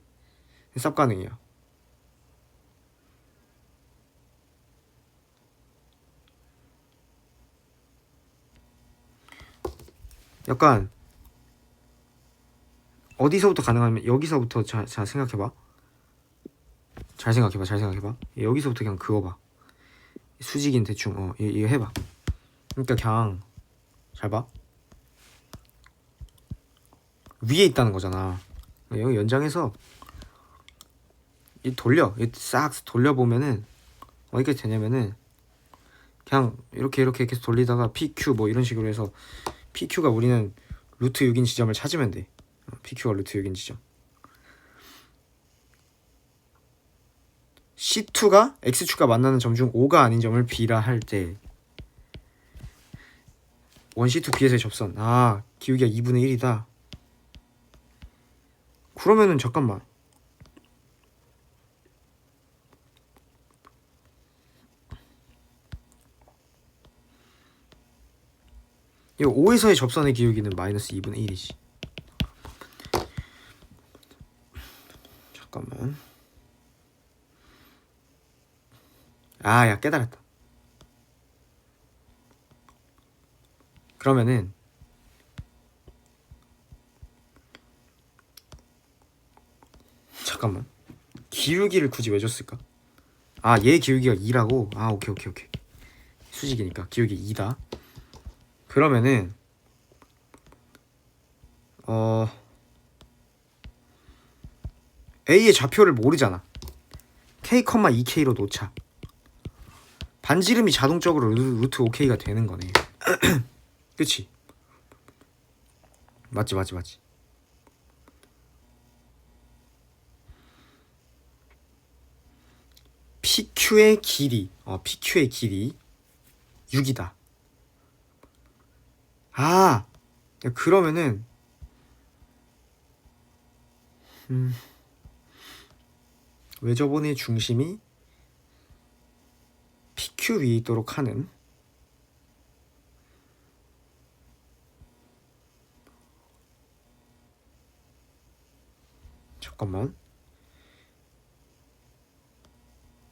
쌉 가능이야. 약간 어디서부터 가능하면 여기서부터 자 생각해봐. 잘 생각해봐. 여기서부터 그냥 그어봐. 수직인 대충 이거 해봐. 그러니까 그냥 잘 봐. 위에 있다는 거잖아. 여기 연장해서 싹 돌려보면은 어디까지 되냐면은 그냥 이렇게 계속 돌리다가 PQ 뭐 이런 식으로 해서 PQ가 우리는 루트 6인 지점을 찾으면 돼. PQ가 루트 6인 지점. C2가 X축과 만나는 점 중 O가 아닌 점을 B라 할 때 1C2 B에서의 접선. 아, 기울기가 2분의 1이다. 그러면은 잠깐만. 이거 O에서의 접선의 기울기는 마이너스 2분의 1이지. 잠깐만. 아, 야, 깨달았다. 그러면은 잠깐만. 기울기를 굳이 왜 줬을까? 아, 얘 기울기가 2라고? 아, 오케이. 수직이니까 기울기 2다. 그러면은 A의 좌표를 모르잖아. K, 2K로 놓자. 반지름이 자동적으로 루트 5K가 되는 거네. 그치? 맞지. PQ의 길이 PQ의 길이 6이다. 아, 그러면은 외접원의 중심이 PQ 위에 있도록 하는 잠깐만.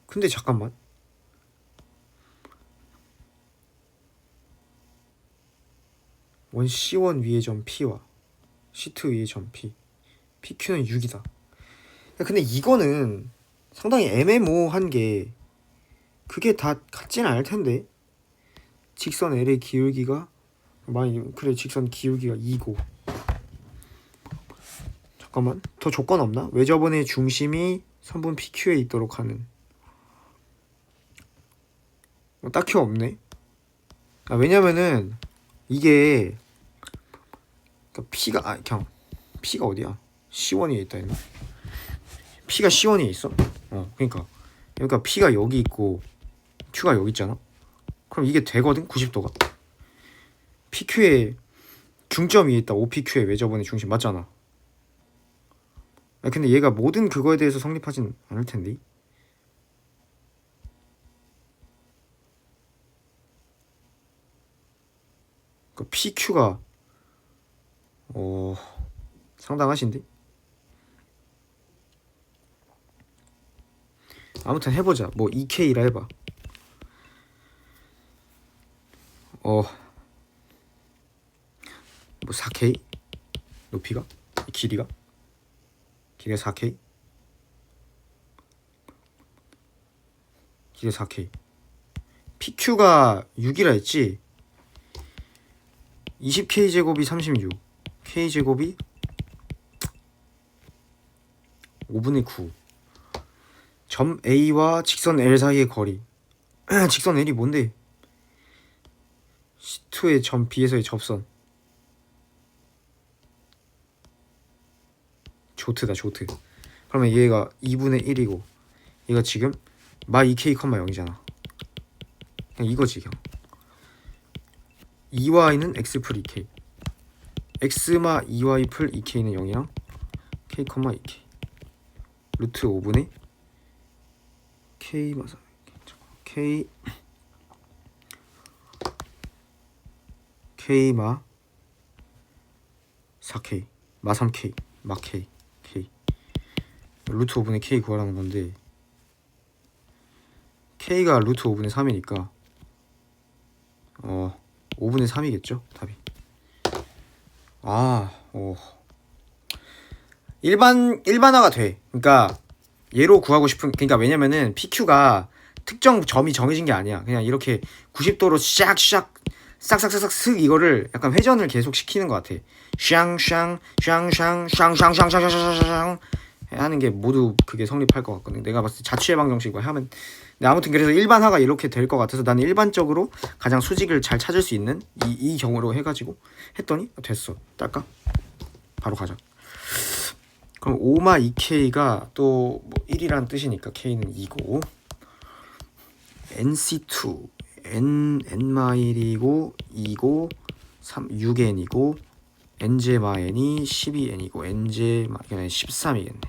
근데 잠깐만. 원 C1 위의 점 P와 C2 위의 점 P, PQ는 6이다. 근데 이거는 상당히 애매모호한 게 그게 다 같지는 않을 텐데. 직선 L의 기울기가 그래, 직선 기울기가 2고. 잠깐만, 더 조건 없나? 외접원의 중심이 선분 PQ에 있도록 하는. 딱히 없네. 왜냐면은 이게 P가 그냥 P가 어디야? C1에 있다 했나? P가 C1에 있어? 그러니까 P가 여기 있고 Q가 여기 있잖아. 그럼 이게 되거든? 90도가. PQ의 중점 위에 있다. OPQ의 외접원의 중심 맞잖아. 근데 얘가 모든 그거에 대해서 성립하진 않을 텐데. 그 PQ가 상당하신데? 아무튼 해보자. 뭐 2K라 해봐. 뭐 4K? 높이가? 길이가 4K? 길이 4K. PQ가 6이라 했지? 20K 제곱이 36, K 제곱이 5분의 9. 점 A와 직선 L 사이의 거리. 직선 L이 뭔데? C2의 점 B에서의 접선. 조트다, 조트. 그러면 얘가 2분의 1이고 얘가 지금 마 2K, 0이잖아. 그냥 이거지. 그냥 2y는 x 풀 2k, x마 2y 풀 2k는 0이랑 k, 2k 루트 5분의 k 마사 k 마 4k 마 3k 마 k 루트 5분의 k 구하라는 건데 k가 루트 5분의 3이니까 5분의 3이겠죠? 답이. 일반화가 돼. 그러니까 얘로 구하고 싶은, 그러니까 왜냐면은 PQ가 특정 점이 정해진 게 아니야. 그냥 이렇게 90도로 싹싹싹싹 슥 이거를 약간 회전을 계속 시키는 것 같아. 샹샹샹샹샹샹샹샹샹샹샹 하는 게 모두 그게 성립할 것 같거든. 내가 봤을 때 자취예방 정식 하면. 근데 아무튼 그래서 일반화가 이렇게 될 것 같아서 나는 일반적으로 가장 수직을 잘 찾을 수 있는 이 경우로 해가지고 했더니 됐어. 딸까? 바로 가자. 그럼 5마 2K가 또 뭐 1이란 뜻이니까 K는 2고 NC2 N-1이고 2고 3 6N이고 NJ-N이 12N이고 NJ-N이 13이겠네.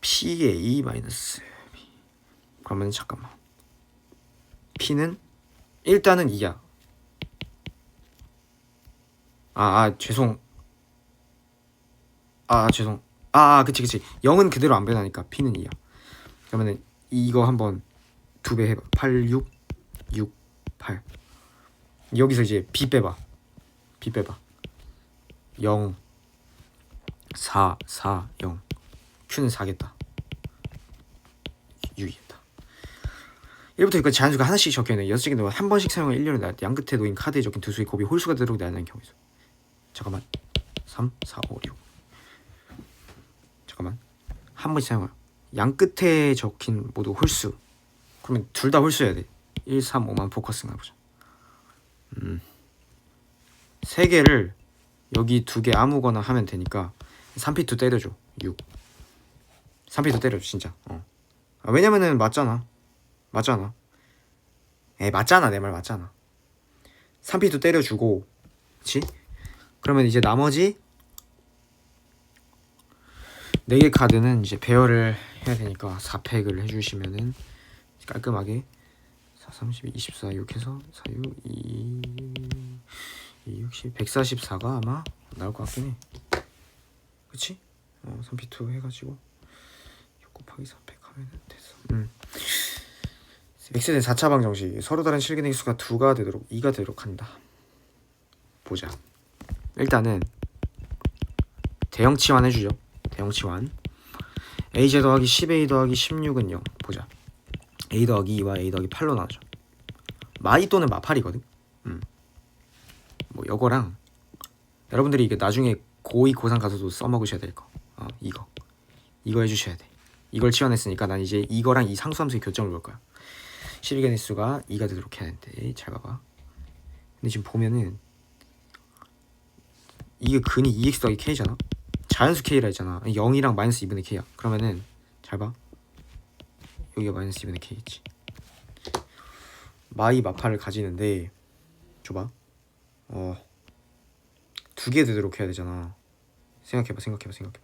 PA 마이너스 그러면 잠깐만 P는 일단은 2야. 죄송. 그치 0은 그대로 안 변하니까 P는 2야. 그러면은 이거 한번 2배 해봐. 8 6 6 8 여기서 이제 B 빼봐. 0 4 4 0 Q는 4겠다. 6이겠다. 1부터 여기까지 자연수가 하나씩 적혀있네. 6개의 노가 한 번씩 사용해 1년을 나갈 때 양 끝에 놓인 카드에 적힌 두 수의 곱이 홀수가 되도록 나타나는 경우에서 잠깐만 3 4 5 6 잠깐만 한 번씩 사용해 양 끝에 적힌 모두 홀수. 그러면 둘 다 홀수여야 돼. 1 3 5만 포커스나 보자. 3개를 여기 2개 아무거나 하면 되니까 3P2 때려줘. 6 3P2 때려줘 진짜. 왜냐면은 맞잖아. 맞잖아 내 말 맞잖아. 3P2 때려주고 그치? 그러면 이제 나머지 4개 카드는 이제 배열을 해야 되니까 4팩을 해주시면은 깔끔하게 4, 32, 24, 6 해서 4, 6, 2, 60, 144가 아마 나올 것 같긴 해. 그치? 3P2 해가지고 6 곱하기 4팩 하면 됐어. X는 4차 방정식. 서로 다른 실근의 수가 2가 되도록 2가 되도록 한다. 보자. 일단은 대형 치환 해주죠. 대형 치환. AJ 더하기 10A 더하기 16은 0. 보자. A 더하기 2와 A 더하기 8로 나오죠. 마이 또는 마팔이거든. 뭐 요거랑 여러분들이 이게 나중에 고2 고3 가서도 써먹으셔야 될 거. 이거 해주셔야 돼. 이걸 치환했으니까 난 이제 이거랑 이 상수함수의 교점을 볼 거야. 실근의 수가 2가 되도록 해야 되는데 잘 봐봐. 근데 지금 보면은 이게 근이 2x 더하기 k잖아. 자연수 k라 했잖아. 0이랑 마이너스 2분의 k야. 그러면은 잘 봐. 여기가 마이너스 2분의 k겠지. 마이 마파를 가지는데 줘봐. 2개 되도록 해야 되잖아. 생각해봐. 그러니까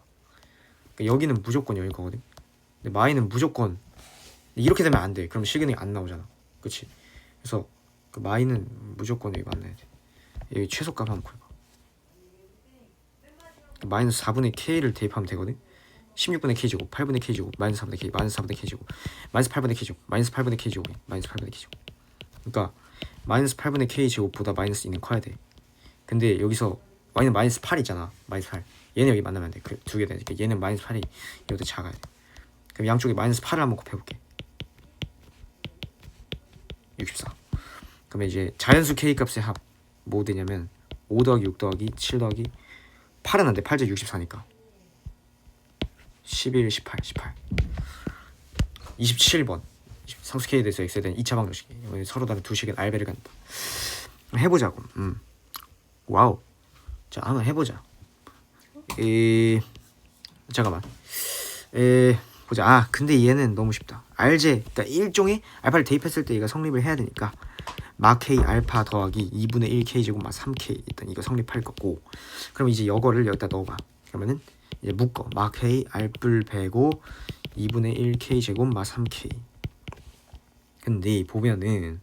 여기는 무조건 0일 거거든. 근데 마이는 무조건 이렇게 되면 안 돼. 그럼 실근이 안 나오잖아. 그치? 그래서 그 마이는 무조건 여기 만나야 돼. 여기 최소값 한번 구해봐. 마이너스 4분의 k를 대입하면 되거든. 16분의 k제곱, 8분의 k제곱, 마이너스 4분의 k, 마이너스 4분의 k제곱, 마이너스 8분의 k제곱, 마이너스 8분의 k제곱, 마이너스 8분의 k제곱. 그러니까 마이너스 8분의 k제곱보다 마이너스 2는 커야 돼. 근데 여기서 y는 마이너스 8이잖아. 마이너스 8. 얘는 여기 만나면 안 돼. 그 두 개 되니까 얘는 마이너스 8이 여기도 작아야 돼. 그럼 양쪽에 마이너스 8을 한번 곱해볼게. 64. 그러면 이제 자연수 k 값의 합 뭐 되냐면 5 더하기 6 더하기 7 더하기 8은 안 돼. 8제 64니까 11, 18 27번 상수 k에 대해서 x에 대한 2차 방정식. 서로 다른 두 식의 알베를 간다. 해보자고. 와우. 자 한번 해보자. 잠깐만. 보자. 근데 얘는 너무 쉽다. RJ, 그러니까 일종의 알파를 대입했을 때 얘가 성립을 해야 되니까 마 K 알파 더하기 2분의 1 K 제곱 마 3K 일단 이거 성립할 거고. 그럼 이제 이거를 여기다 넣어봐. 그러면은 이제 묶어. 마 K 알뿔 배고 2분의 1 K 제곱 마 3K. 근데 보면은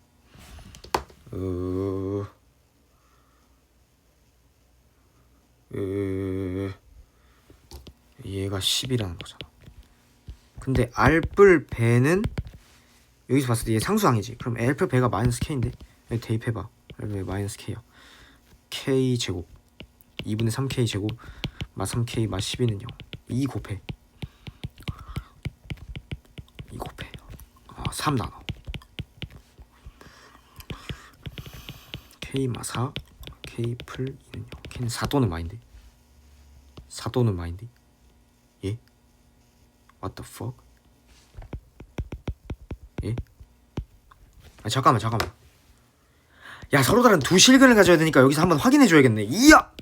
얘가 10이라는 거잖아. 근데 알뿔 배는 여기서 봤을 때 얘 상수항이지. 그럼 알뿔 배가 마이너스 k인데 여기 대입해봐. 알뿔 마이너스 k야. k 제곱 2분의 3k 제곱 마 3k 마 12는 0. 2 곱해 3 나눠. k 마 4 k 풀 2는 0. k는 4 또는 마인데. 4 또는 마인데. 예? What the fuck? 예? 잠깐만. 야 서로 다른 두 실근을 가져야 되니까 여기서 한번 확인해 줘야겠네. 이야!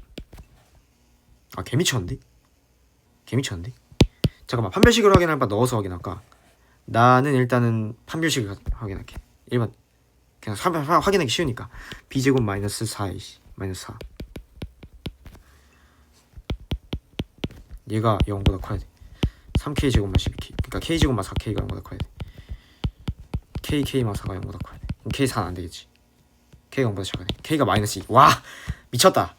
개미쳤는데? 개미쳤는데? 잠깐만, 판별식으로 확인할까 넣어서 확인할까? 나는 일단은 판별식을 확인할게. 1번 그냥 확인하기 쉬우니까. b제곱 마이너스 4이지. 마이너스 4. 얘가 0보다 커야 돼. 3k 제곱만 12k. 그러니까 k 제곱만 4k가 0보다 커야 돼. k만 4가 0보다 커야 돼. 그럼 k 4는 안 되겠지. k가 0보다 작아야 돼. k가 마이너스 2. 와 미쳤다.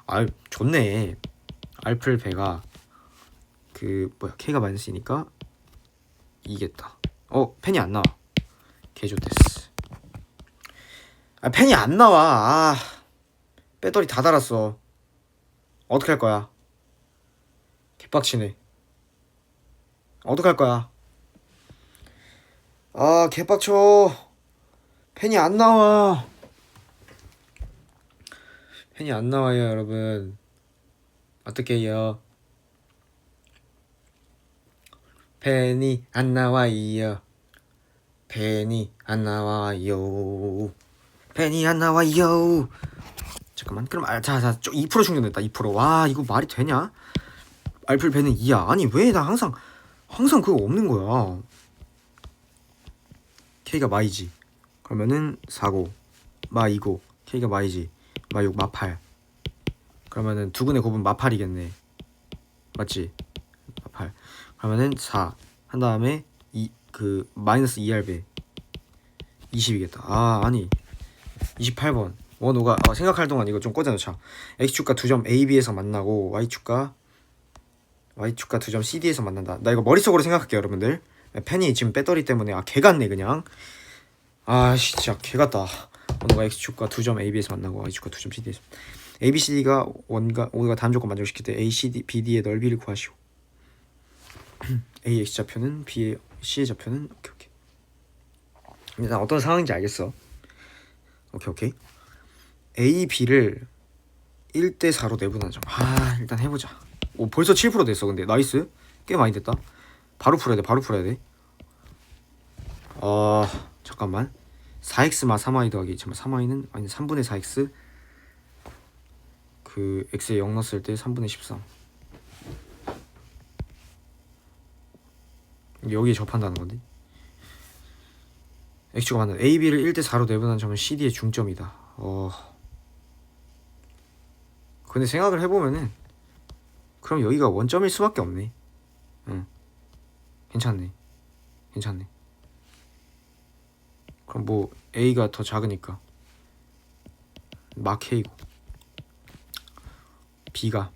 아 좋네. 알플 배가 그 뭐야 k가 마이너스 2니까 2겠다. 펜이 안 나와. 개좋댔어. 아 펜이 안 나와. 아 배터리 다 달았어. 어떻게 할 거야? 개빡치네. 어떡할 거야? 아 개빡쳐. 펜이 안 나와. 펜이 안 나와요 여러분. 어떻게 해요? 펜이 안 나와요. 펜이 안 나와요. 펜이 안 나와요. 잠깐만. 그럼 자 2% 충전됐다. 2%. 와 이거 말이 되냐? 알플 펜은 2야. 아니 왜 나 항상 그거 없는 거야. K가 마이지. 그러면은 4고 마 2고 K가 마이지. 마 6, 마 8. 그러면은 두근의 곱은 마 8이겠네. 맞지? 마 8. 그러면은 4. 한 다음에 그 마이너스 2R배 20이겠다. 아 아니 28번 원호가 생각할 동안 이거 좀 꽂아놓자. X축과 두 점 AB에서 만나고 Y축과 두 점 CD에서 만난다. 나 이거 머릿속으로 생각할게요 여러분들. 펜이 지금 배터리 때문에 개같네 그냥. 아 진짜 개같다. 원호가 X축과 두 점 AB에서 만나고 Y축과 두 점 CD에서. ABCD가 원호가 다음 조건 만족시킬 때 ACD, BD의 넓이를 구하시오. A X좌표는 B의 C의 좌표는 오케이. 일단 어떤 상황인지 알겠어. 오케이. A, B를 1대 4로 내분하는 점. 일단 해보자. 벌써 7% 됐어. 근데 나이스. 꽤 많이 됐다. 바로 풀어야 돼. 잠깐만. 4x 마 3y 더하기 3y는 아니 3분의 4x 그 x에 0 넣었을 때 3분의 13. 여기에 접한다는 건데. x가 맞는 a, b를 1대 4로 내분하는 점은 cd의 중점이다. 근데 생각을 해보면은 그럼 여기가 원점일 수밖에 없네. 응. 괜찮네. 그럼 뭐 A가 더 작으니까 마 K고 B가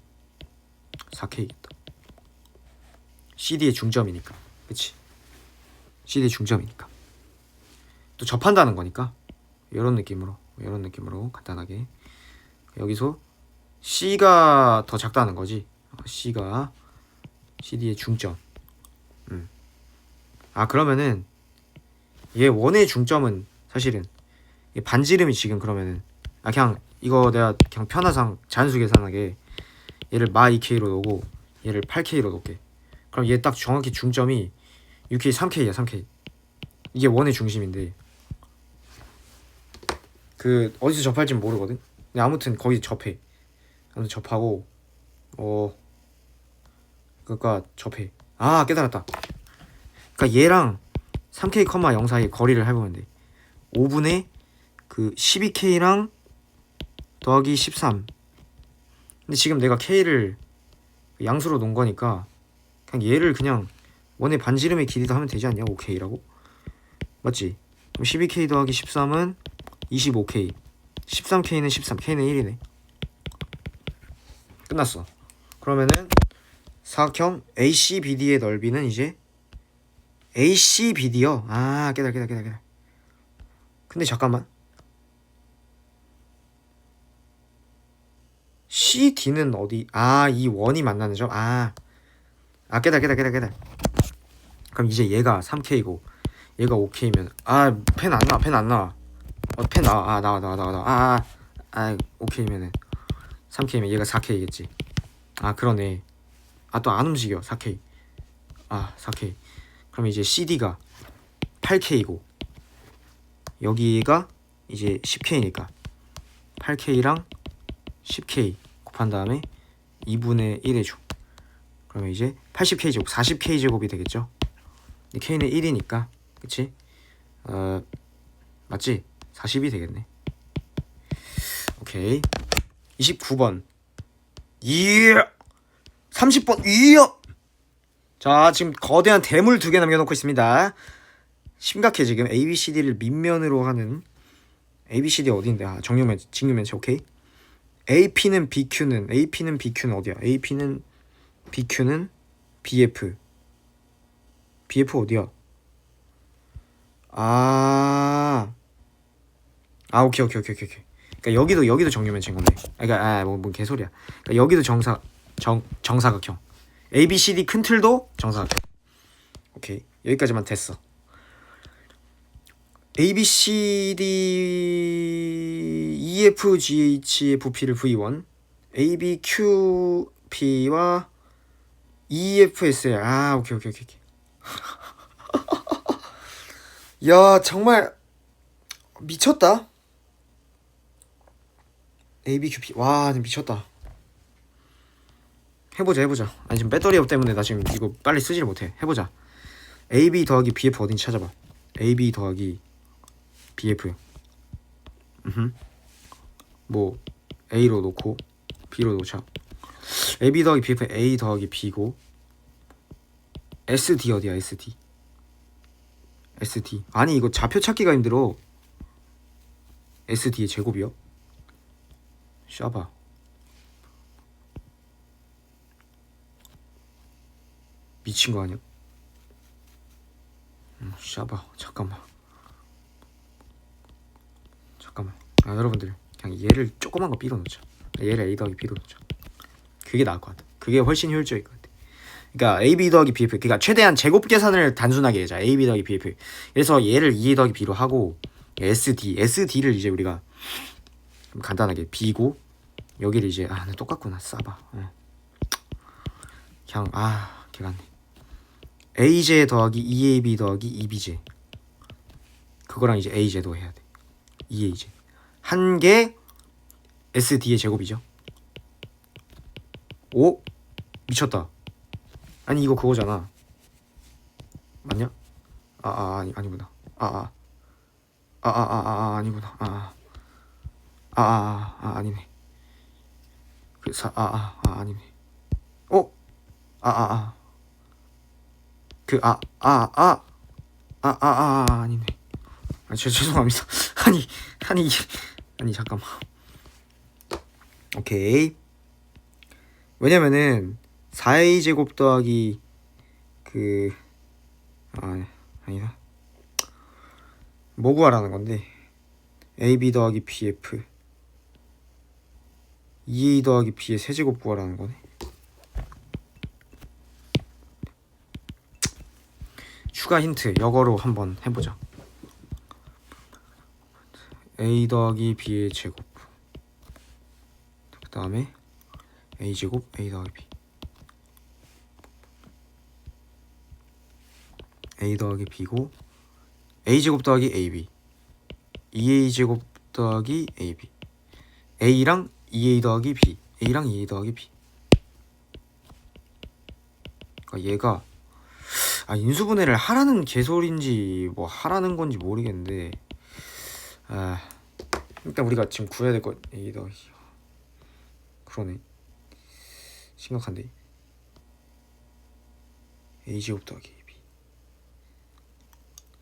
4K겠다. CD의 중점이니까. 그치? CD의 중점이니까. 또 접한다는 거니까 이런 느낌으로 간단하게 여기서 C가 더 작다는 거지. C가 CD의 중점. 그러면은 얘 원의 중점은 사실은 얘 반지름이 지금 그러면은 그냥 이거 내가 그냥 편하상 자연수 계산하게 얘를 마 2K로 놓고 얘를 8K로 놓을게. 그럼 얘 딱 정확히 중점이 6K, 3K야 3K. 이게 원의 중심인데 그 어디서 접할진 모르거든. 근데 아무튼 거기 접해. 아무튼 접하고 그니까 접해. 깨달았다. 그니까 얘랑 3K, 0 사이 거리를 해보면 돼. 5분의 그 12K랑 더하기 13. 근데 지금 내가 K를 양수로 놓은 거니까 그냥 얘를 그냥 원의 반지름의 길이도 하면 되지 않냐? 5K라고? 맞지? 그럼 12K 더하기 13은 25K. 13K는 13. K는 1이네. 끝났어. 그러면은 사각형 ACBD의 넓이는 이제 ACBD요. 깨달. 근데 잠깐만. CD는 어디? 이 원이 만나는 점? 깨달. 그럼 이제 얘가 3K고 얘가 5K면 펜 안 나와. 펜 나와. 나와. 5K면은 3K면 얘가 4K겠지. 그러네. 또 안 움직여. 4K. 4K. 그럼 이제 CD가 8K고 여기가 이제 10K니까 8K랑 10K 곱한 다음에 2분의 1 해줘. 그러면 이제 80k 제곱 40k 제곱이 되겠죠. 근데 k는 1이니까 그치? 맞지? 40이 되겠네. 오케이. 29번. 30번. 자, 지금 거대한 대물 2개 남겨놓고 있습니다. 심각해. 지금 ABCD를 밑면으로 하는. ABCD 어디인데? 정육면, 직육면체. 오케이. AP는 BQ는 어디야? AP는 BQ는 BF. BF 어디야? 오케이. 그러니까 여기도 정육면체인 건데. 그러니까 뭔 개소리야. 그러니까 여기도 정사각형. ABCD 큰 틀도 정사각형. 오케이. 여기까지만 됐어. ABCD EFGH의 부피를 V1, ABQP와 EFSR. 오케이. 야, 정말 미쳤다. ABQP. 와, 미쳤다. 해보자. 아니, 지금 배터리 때문에 나 지금 이거 빨리 쓰지를 못해. 해보자. AB 더하기 BF 어딘지 찾아봐. AB 더하기 BF. 뭐 A로 놓고 B로 놓자. AB 더하기 BF A 더하기 B고. SD 어디야? SD. 아니 이거 좌표 찾기가 힘들어. SD의 제곱이요? 샤바. 미친 거 아니야? 샤바. 잠깐만. 여러분들 그냥 얘를 조그만 거 B로 놓자. 얘를 A 더하기 B로 놓자. 그게 나을 것 같아. 그게 훨씬 효율적일 것 같아. 그러니까 AB 더하기 BF. 그러니까 최대한 제곱 계산을 단순하게 해자. AB 더하기 BF. 그래서 얘를 2 더하기 B로 하고 SD를 이제 우리가 좀 간단하게 B고 여기를 이제 똑같구나. 싸봐. 그냥 개같네. AJ 더하기 EAB 더하기 EBJ. 그거랑 이제 AJ도 해야 돼. EAJ 한 개 SD의 제곱이죠. 오? 미쳤다. 아니 이거 그거잖아. 맞냐? 아니구나. 아니구나. 아니네. 아니네. 아니네. 죄송합니다. 아니 잠깐만. 오케이. 왜냐면은 4a 제곱 더하기 아니다. 뭐 구하라는 건데? ab 더하기 bf 2a 더하기 b의 세제곱 구하라는 거네. 추가 힌트 역어로 한번 해보자. a 더하기 b의 제곱, 그 다음에 a 제곱 a 더하기 b, a 더하기 b고 a 제곱 더하기 ab, 2a 제곱 더하기 ab, a랑 2a 더하기 b, a랑 2a 더하기 b. 그러니까 얘가 인수분해를 하라는 개소리인지 뭐 하라는 건지 모르겠는데, 일단 우리가 지금 구해야 될 거 a 더하기, 그러네. 심각한데. a 제곱 더하기 ab.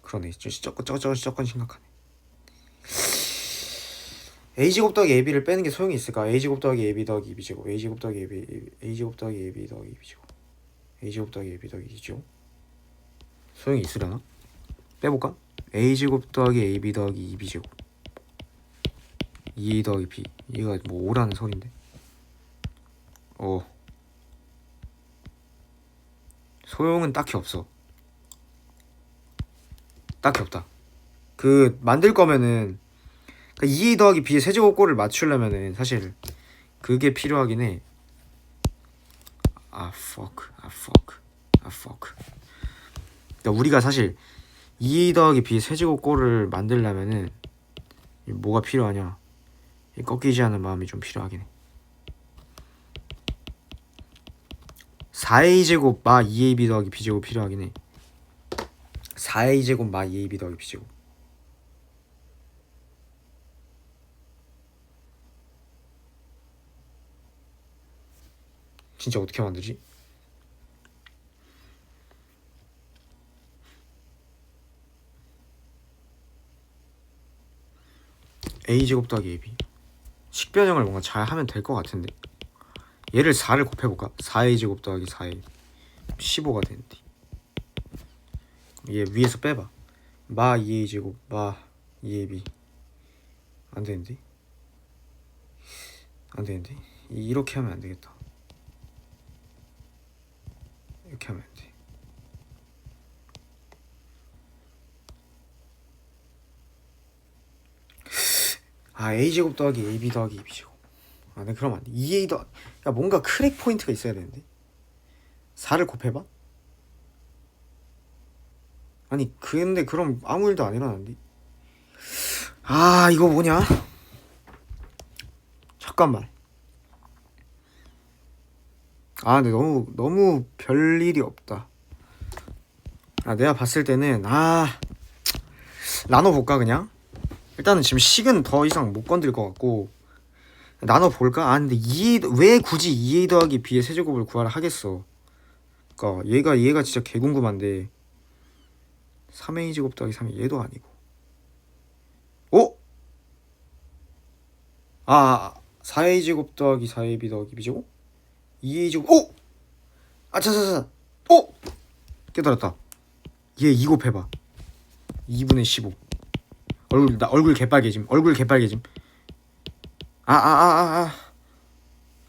그러네. 조금 심각하네. a 제곱 더하기 ab를 빼는 게 소용이 있을까? a 제곱 더하기 ab 더하기 2b제곱, a 제곱 더하기 ab, a 제곱 더하기 ab 더하기 2b제곱, a 제곱 더하기 ab 더하기 2제곱. 소용이 있으려나? 빼볼까? a 제곱 더하기 ab 더하기 2b제곱, 2a 더하기 b. 얘가 뭐 5라는 소린데. 소용은 딱히 없어. 딱히 없다. 만들 거면은 2a 더하기 b의 세제곱꼴을 맞추려면은 사실 그게 필요하긴 해. fuck. 그러니까 우리가 사실 2a 더하기 b의 세제곱꼴을 만들려면은 뭐가 필요하냐? 꺾이지 않은 마음이 좀 필요하긴 해. 4a제곱 마 2ab 더하기 b제곱 필요하긴 해. 4a제곱 마 2ab 더하기 b제곱. 진짜 어떻게 만들지? a제곱 더하기 ab. 식변형을 뭔가 잘 하면 될 것 같은데. 얘를 4를 곱해볼까? 4a제곱 더하기 4a 15가 되는데, 얘 위에서 빼봐. 마 2a제곱 마 2ab 안되는데? 안되는데? 이렇게 하면 안되겠다. 이렇게 하면 안돼. 아, a제곱 더하기 ab 더하기 b제곱. 아, 네, 그럼 안돼. 2a 더, 야, 뭔가 크랙 포인트가 있어야 되는데. 4를 곱해봐? 아니 근데 그럼 아무 일도 안 일어나는데. 아, 이거 뭐냐? 잠깐만. 아, 근데 너무 별일이 없다. 아, 내가 봤을 때는 나눠볼까 그냥? 일단은 지금 식은 더 이상 못 건들 것 같고 나눠볼까? 아, 근데 왜 굳이 2a 더하기 b의 세제곱을 구하라 하겠어. 그니까 얘가 진짜 개궁금한데 3a 제곱 더하기 3이 얘도 아니고. 어? 4a 제곱 더하기 4ab 더하기 b제곱? 2a 제곱. 오! 차차차. 오! 깨달았다. 얘 2 곱해봐. 2분의 15. 얼굴 개빨개짐.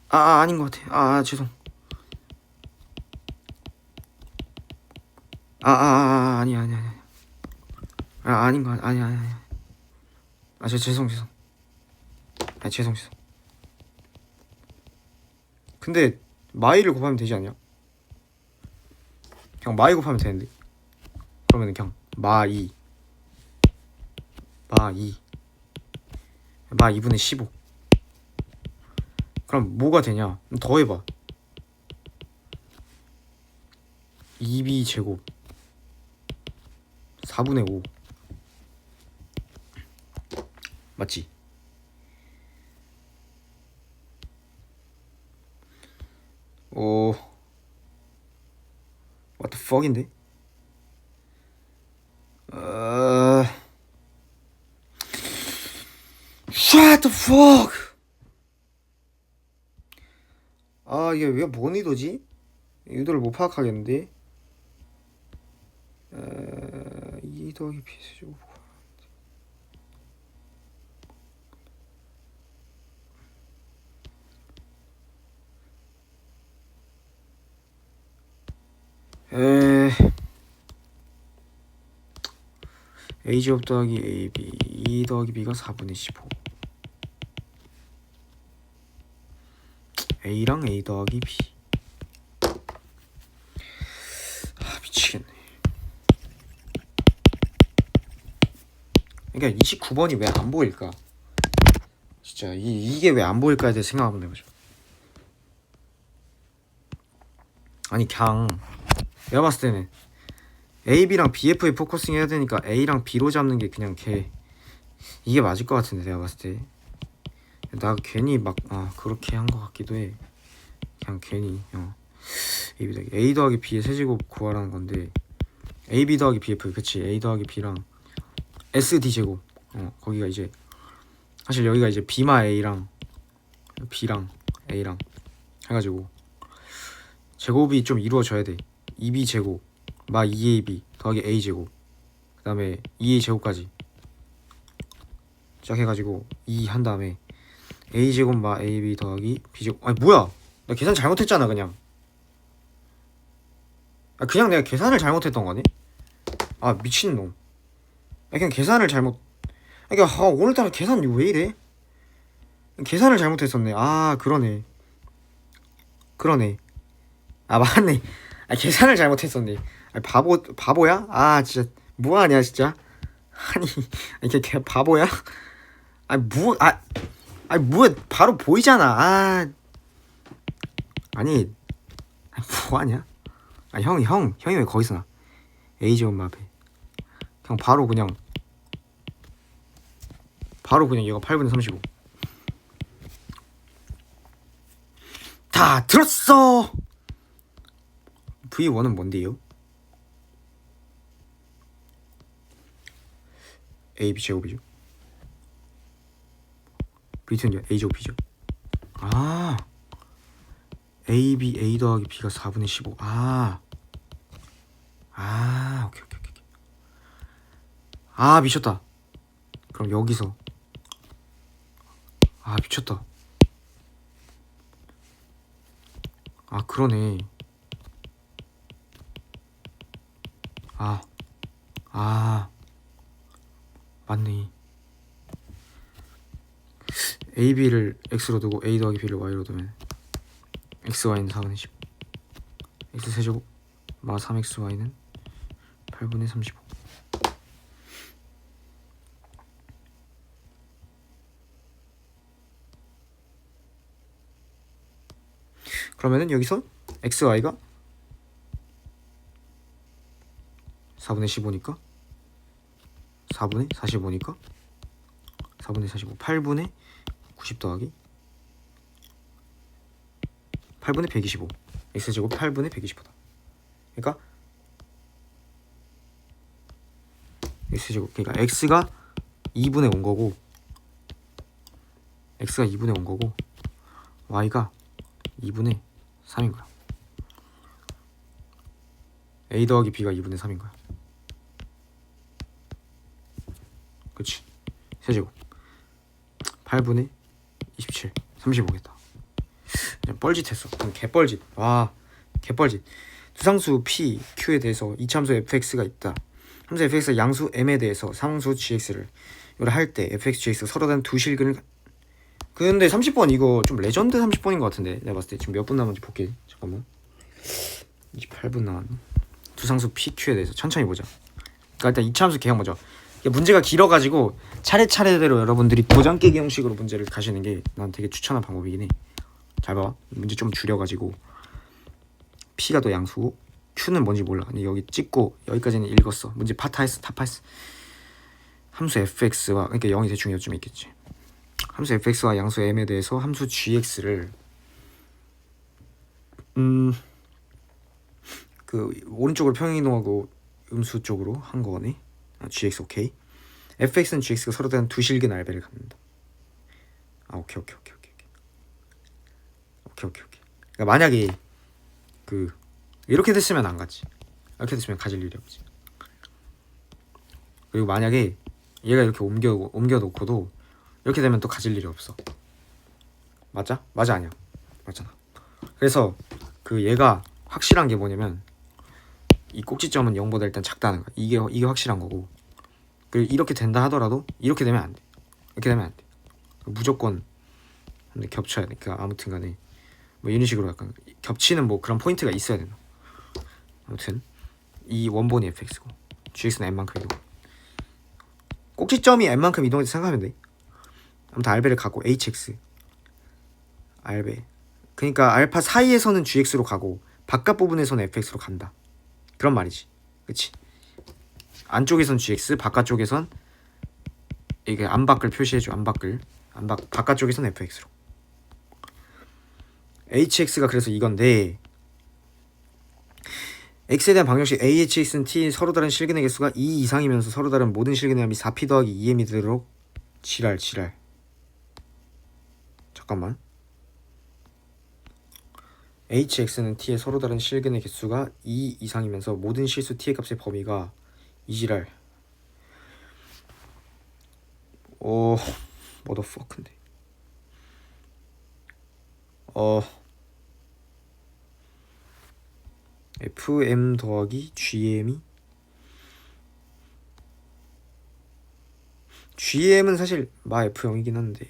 아닌 것 같아. 죄송. 아니야. 아닌 것 같아. 아니야. 죄송. 죄송. 근데 마이를 곱하면 되지 않냐? 그냥 마이 곱하면 되는데. 그러면 그냥 마 2분의 15. 그럼 뭐가 되냐? 더해봐. 2b 제곱 4분의 5 맞지? 오, what the fuck인데? Shut the fuck! 이게 왜 뭔 의도지? 의도를 못 파악하겠는데? 2 더하기 b 세제곱. a 제곱 더하기 ab 2 더하기 b가 4분의 15. a랑 a 더하기 b. 미치겠네. 그러니까 29번이 왜 안 보일까? 진짜 이게 왜 안 보일까에 대해 생각 한번 해보자. 아니 그냥 내가 봤을 때는 AB랑 BF에 포커싱 해야 되니까 A랑 B로 잡는 게 그냥 이게 맞을 것 같은데, 내가 봤을 때. 나 괜히 막 그렇게 한 것 같기도 해. 그냥 괜히 A 더하기 B의 세제곱 구하라는 건데, AB 더하기 BF, 그치? A 더하기 B랑 SD 제곱, 거기가 이제 사실 여기가 이제 B마 A랑 B랑 A랑 해가지고 제곱이 좀 이루어져야 돼. 2B 제곱 마 2AB 더하기 A 제곱, 그 다음에 2A 제곱까지 시작해가지고 2 한 다음에 A 제곱 마 AB 더하기 B 제곱. 아니 뭐야, 나 계산 잘못했잖아. 그냥 내가 계산을 잘못했던 거네. 미친놈. 그냥 계산을 잘못. 그러니까 오늘따라 계산 왜 이래? 계산을 잘못했었네. 그러네. 맞네. 계산을 잘못했었네. 바보야? 진짜 뭐하냐 진짜. 아니 이게 바보야? 뭐야, 바로 보이잖아. 아니 뭐하냐? 아 형이 왜 거기서 나? 에이지 엄마배. 형 바로 그냥 얘가 8분의 35. 다 들었어. V1은 뭔데요? AB 제곱이죠. V2는 A 제곱이죠. 아 AB A 더하기 B가 4분의 15. 오케이. 아 미쳤다. 그럼 여기서 미쳤다. 그러네. 맞네. AB를 X로 두고 A 더하기 B를 Y로 두면 XY는 4분의 10. X 세제곱 마 3XY는 8분의 35. 그러면은 여기서 XY가 4분의 15니까 4분의 45니까 4분의 45 8분의 90 더하기 8분의 125. X제곱 8분의 125다. 그러니까 X제곱 그러니까 X가 2분의 온 거고 Y가 2분의 3인 거야. A 더하기 B가 2분의 3인 거야. 그치? 세제곱 8분의 27 35겠다. 뻘짓했어. 개뻘짓. 와 개뻘짓. 두상수 P, Q에 대해서 이차함수 fx가 있다. 함수 fx가 양수 m에 대해서 상수 gx를 이걸 할 때 fx, gx가 서로 다른 두 실근을. 근데 30번 이거 좀 레전드 30번인 것 같은데 내가 봤을 때 지금 몇 분 남았는지 볼게. 잠깐만 28분 남았네. 두상수 P, Q에 대해서 천천히 보자. 그러니까 일단 이차함수 개형 먼저. 문제가 길어가지고 차례차례대로 여러분들이 도장 깨기 형식으로 문제를 가시는 게 난 되게 추천한 방법이긴 해. 잘 봐봐. 문제 좀 줄여가지고 P가 더 양수고 Q는 뭔지 몰라. 근데 여기 찍고 여기까지는 읽었어. 문제 파타했어. 타파했어. 함수 fx와 그러니까 0이 대충 요쯤에 있겠지. 함수 fx와 양수 m에 대해서 함수 gx를 그 오른쪽으로 평행이동하고 음수 쪽으로 한 거네. gx 오케이. fx는 gx가 서로 다른 두 실근 알배를 갖는다. 오케이. 그러니까 만약에 그 이렇게 됐으면 안 갔지. 이렇게 됐으면 가질 일이 없지. 그리고 만약에 얘가 이렇게 옮겨 놓고도 이렇게 되면 또 가질 일이 없어. 맞아? 맞아 아니야? 맞잖아. 그래서 그 얘가 확실한 게 뭐냐면 이 꼭지점은 0보다 일단 작다는 거야. 이게 확실한 거고. 그리고 이렇게 된다 하더라도 이렇게 되면 안 돼. 이렇게 되면 안 돼. 무조건 겹쳐야 돼. 그러니까 아무튼간에 뭐 이런 식으로 약간 겹치는 뭐 그런 포인트가 있어야 된다. 아무튼 이 원본이 fx고 gx는 n만큼 이동. 꼭지점이 n만큼 이동해서 생각하면 돼. 아무튼 알베를 가고 hx 알베 그러니까 알파 사이에서는 gx로 가고 바깥 부분에서는 fx로 간다. 그런 말이지. 그치? 안쪽에선 gx 바깥쪽에선 이게 안밖을 표시해줘. 바깥쪽에선 fx로. hx가 그래서 이건데 x에 대한 방정식 ahx는 t 서로 다른 실근의 개수가 2 이상이면서 서로 다른 모든 실근의 합이 4p 더하기 2m이 되도록 지랄. 잠깐만. hx는 t의 서로 다른 실근의 개수가 2 이상이면서 모든 실수 t의 값의 범위가 이지랄. motherfucker인데. fm 더하기 gm은 사실 마 f0이긴 한데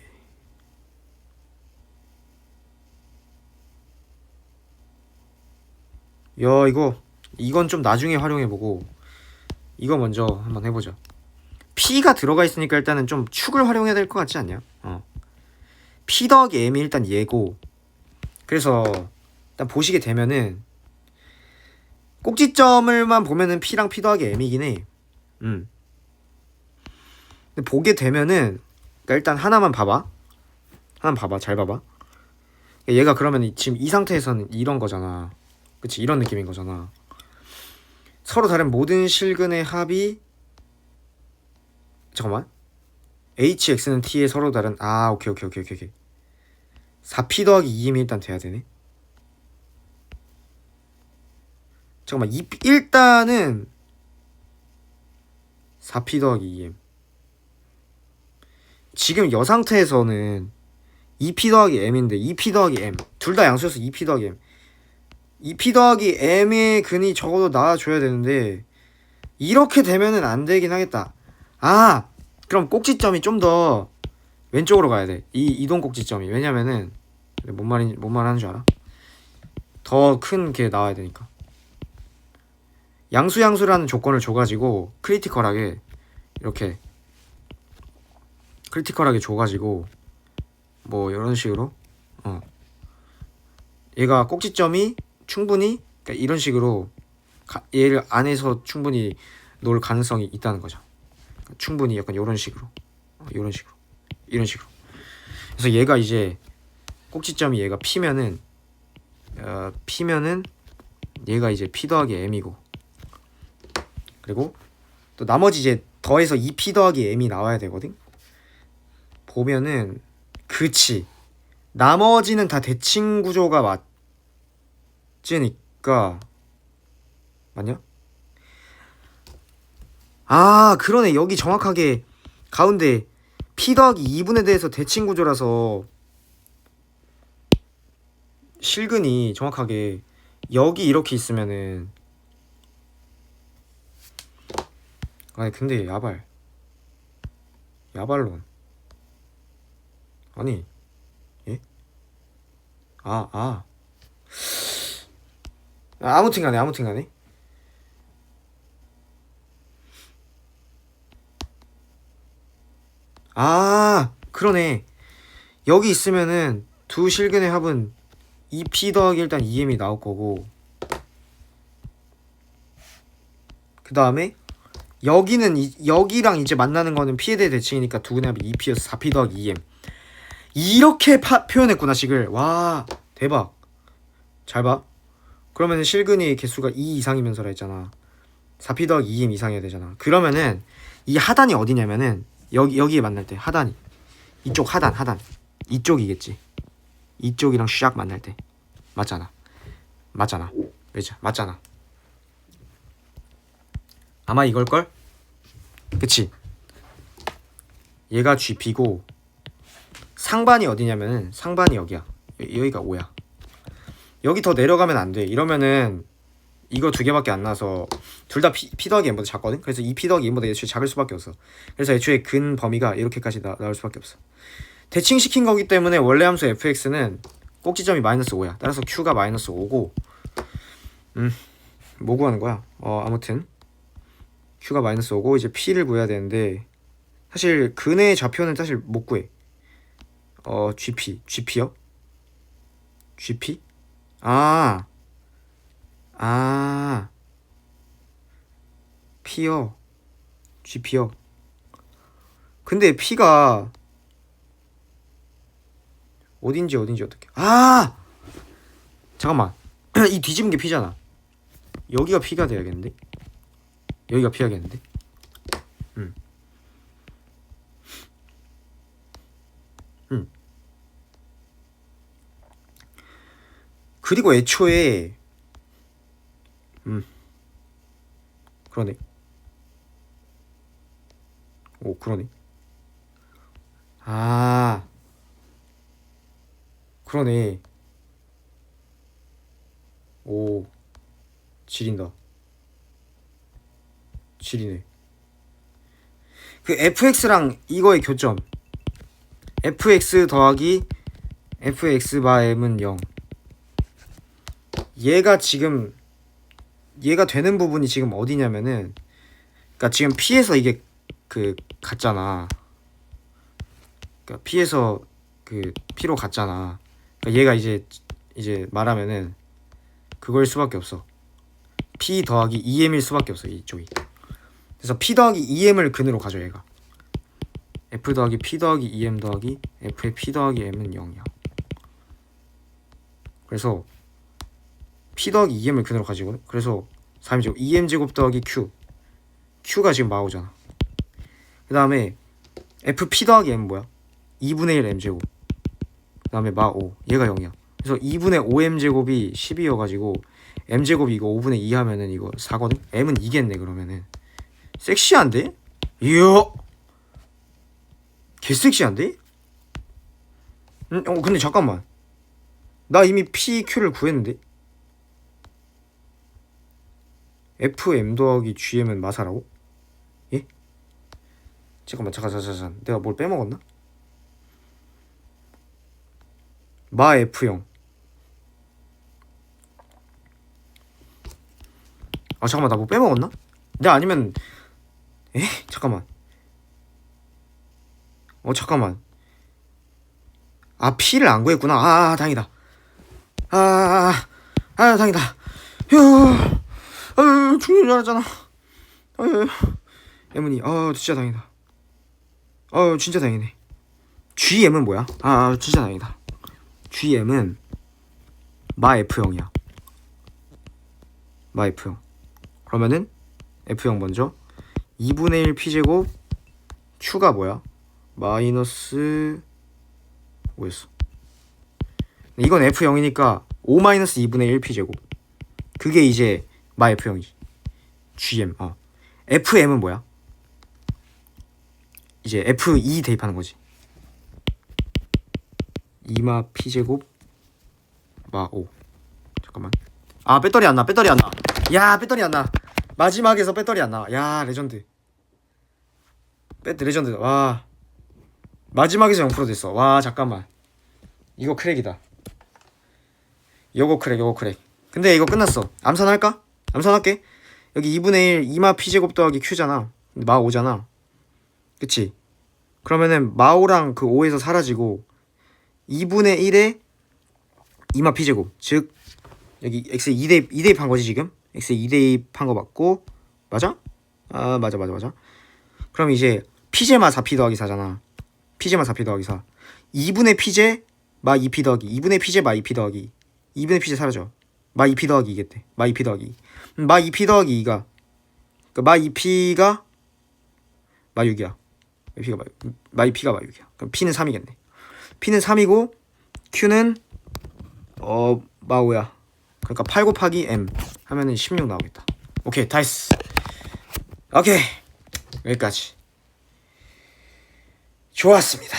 야 이건 좀 나중에 활용해보고 이거 먼저 한번 해보자. P가 들어가 있으니까 일단은 좀 축을 활용해야 될 것 같지 않냐? P 더하기 M이 일단 얘고 그래서 일단 보시게 되면은 꼭지점을만 보면은 P랑 P 더하기 M이긴 해. 근데 보게 되면은 그러니까 일단 하나만 봐봐. 잘 봐봐. 얘가 그러면 지금 이 상태에서는 이런 거잖아. 그치? 이런 느낌인 거잖아. 서로 다른 모든 실근의 합이 잠깐만. HX는 T의 서로 다른 오케이. 4P 더하기 2M이 일단 돼야 되네. 잠깐만. 일단은 4P 더하기 2M. 지금 이 상태에서는 2P 더하기 M인데 2P 더하기 M 둘 다 양수여서 2P 더하기 M 2P 더하기 M의 근이 적어도 나와줘야 되는데 이렇게 되면은 안 되긴 하겠다. 그럼 꼭지점이 좀 더 왼쪽으로 가야 돼. 이 이동 꼭지점이. 왜냐면은 뭔 말하는 줄 알아? 더 큰 게 나와야 되니까. 양수라는 조건을 줘가지고 크리티컬하게 이렇게 줘가지고 뭐 이런 식으로 얘가 꼭지점이 충분히 그러니까 이런 식으로 얘를 안에서 충분히 놓을 가능성이 있다는 거죠. 그러니까 충분히 약간 이런 식으로 이런 식으로. 그래서 얘가 이제 꼭지점이 얘가 P면은 얘가 이제 P 더하기 M이고, 그리고 또 나머지 이제 더해서 2P 더하기 M이 나와야 되거든. 보면은 그치, 나머지는 다 대칭 구조가 맞으니까. 맞냐? 그러네. 여기 정확하게 가운데 P 더하기 2분에 대해서 대칭 구조라서 실근이 정확하게 여기 이렇게 있으면은 근데 야발론 아니 예? 아무튼 간에 그러네. 여기 있으면은 두 실근의 합은 2P 더하기 일단 2M이 나올 거고, 그 다음에 여기랑 이제 만나는 거는 P에 대해 대칭이니까 두 근의 합이 2P여서 4P 더하기 2M. 이렇게 표현했구나 식을. 와 대박. 잘 봐. 그러면은 실근의 개수가 2 이상이면서라 했잖아. 4P 더하기 2M 이상이어야 되잖아. 그러면은 이 하단이 어디냐면은 여기에 만날 때 하단이 이쪽 하단 이쪽이겠지. 이쪽이랑 샥 만날 때 맞잖아. 그치? 맞잖아. 아마 이걸걸? 그치? 얘가 GP고 상반이 어디냐면은 상반이 여기야. 여기가 5야. 여기 더 내려가면 안 돼. 이러면은 이거 두 개밖에 안 나서 둘 다 P 더하기 M보다 작거든? 그래서 이 P 더하기 M보다 애초에 작을 수밖에 없어. 그래서 애초에 근 범위가 이렇게까지 나올 수밖에 없어. 대칭시킨 거기 때문에 원래 함수 fx는 꼭지점이 마이너스 5야. 따라서 q가 마이너스 5고 뭐 구하는 거야? 아무튼 q가 마이너스 5고 이제 p를 구해야 되는데 사실 근의 좌표는 사실 못 구해. gp요? gp? p요. gp요. 근데 p가 어딘지 어떻게 잠깐만. 이 뒤집은 게 P잖아. 여기가 P가 돼야겠는데? 여기가 P야겠는데? 그리고 애초에 그러네. 그러네. 그러네. 지린다. 지리네. 그 fx랑 이거의 교점 fx 더하기 fx 바 m은 0. 얘가 되는 부분이 지금 어디냐면은 그니까 지금 P에서 이게 갔잖아. 그니까 P에서 P로 갔잖아. 그러니까 얘가 이제 말하면은 그거일 수밖에 없어. P 더하기 2m일 수밖에 없어 이쪽이. 그래서 P 더하기 2m을 근으로 가져 얘가. F 더하기 P 더하기 2m 더하기 F의 P 더하기 m은 0이야. 그래서 P 더하기 2m을 근으로 가지거든. 그래서 3제곱 2m제곱 더하기 Q가 지금 마오잖아. 그 다음에 FP 더하기 m 뭐야? 2분의 1 m제곱. 그 다음에 마5 얘가 0이야. 그래서 2분의 5m제곱이 10이어가지고 m제곱이 이거 5분의 2 하면은 이거 4거든? m은 2겠네 그러면은. 섹시한데? 이야 개섹시한데? 근데 잠깐만 나 이미 PQ를 구했는데? FM 더하기 GM은 마사라고? 예? 잠깐 내가 뭘 빼먹었나? 마 F0 잠깐만 나 뭐 빼먹었나? 내가 아니면 잠깐만 잠깐만 P를 안 구했구나. 다행이다. 다행이다. 죽는 줄 알았잖아. M은이 진짜 다행이다. 진짜 다행이네. GM은 뭐야? 진짜 다행이다. GM은 마 F0이야. 마 F0. 그러면은 F0 먼저 2분의 1 P제곱 Q가 뭐야? 마이너스 5였어. 이건 F0이니까 5 마이너스 2분의 1 P제곱. 그게 이제 마 F0이지. GM. FM은 뭐야? 이제 F2 대입하는 거지. 2마 P제곱 마 5. 잠깐만. 배터리 안 나. 야, 배터리 안 나. 마지막에서 배터리 안 나. 야, 레전드. 레전드. 와. 마지막에서 0% 됐어. 와, 잠깐만. 이거 크랙이다. 요거 크랙. 근데 이거 끝났어. 암산할까? 암산할게. 여기 2분의 1 2마 P제곱 더하기 Q잖아. 마 5잖아. 그치? 그러면은 마 5랑 그 5에서 사라지고 2분의 1에 2마 P제곱. 즉 여기 X에 2대입한 거지 지금? X에 2대입한 거 맞고 맞아? 맞아. 그럼 이제 P제마 4P 더하기 4잖아. P제마 4P 더하기 4. 2분의 P제 마 2P 더하기 2분의 P제 마 2P 더하기 2분의 P제 사라져. 마 2P 더하기 2겠대. 마 2P 더하기 마 2P 더하기 2가 그러니까 마 2P가 마 6이야. 마 2P가 마 6이야. 그럼 P는 3이겠네. P는 3이고 Q는 마 5야. 그러니까 8 곱하기 M 하면은 16 나오겠다. 오케이, 다 했어. 오케이, 여기까지. 좋았습니다.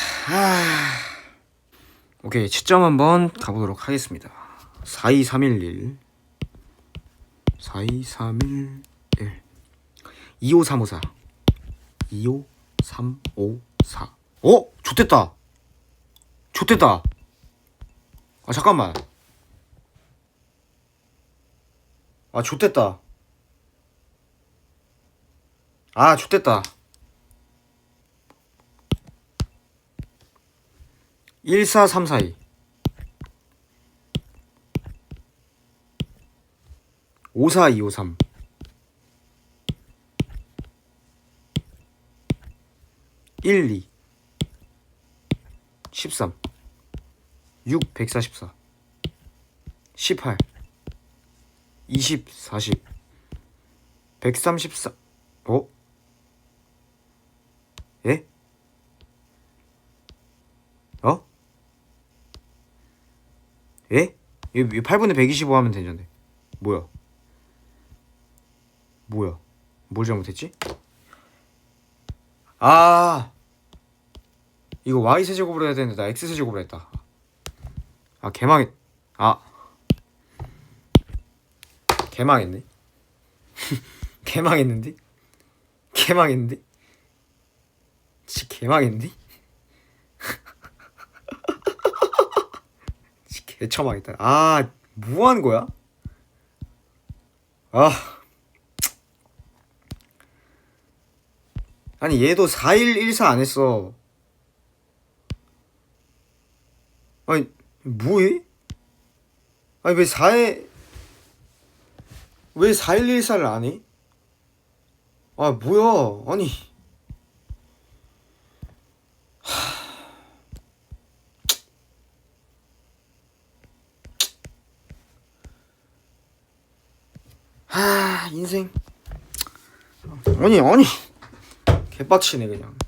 오케이, 채점 한번 가보도록 하겠습니다. 42311 42311 25354 25354 좋댔다. 잠깐만. 좋댔다. 좋댔다. 14342 54253 12 13 6 144 18 20 40 134 예? 예? 이거 8분의 125 하면 되는데. 뭐야? 뭘 잘못했지? 이거 y세제곱으로 해야 되는데 나 x세제곱으로 했다. 개망했네. 개망했는데? 진짜 개망했는데? 개처망했다. 뭐하는 거야? 아니 얘도 4114 안 했어. 아니 뭐해? 아니 왜 4에 왜 4114를 안 해? 아 뭐야 아니 인생 아니 개빡치네 그냥.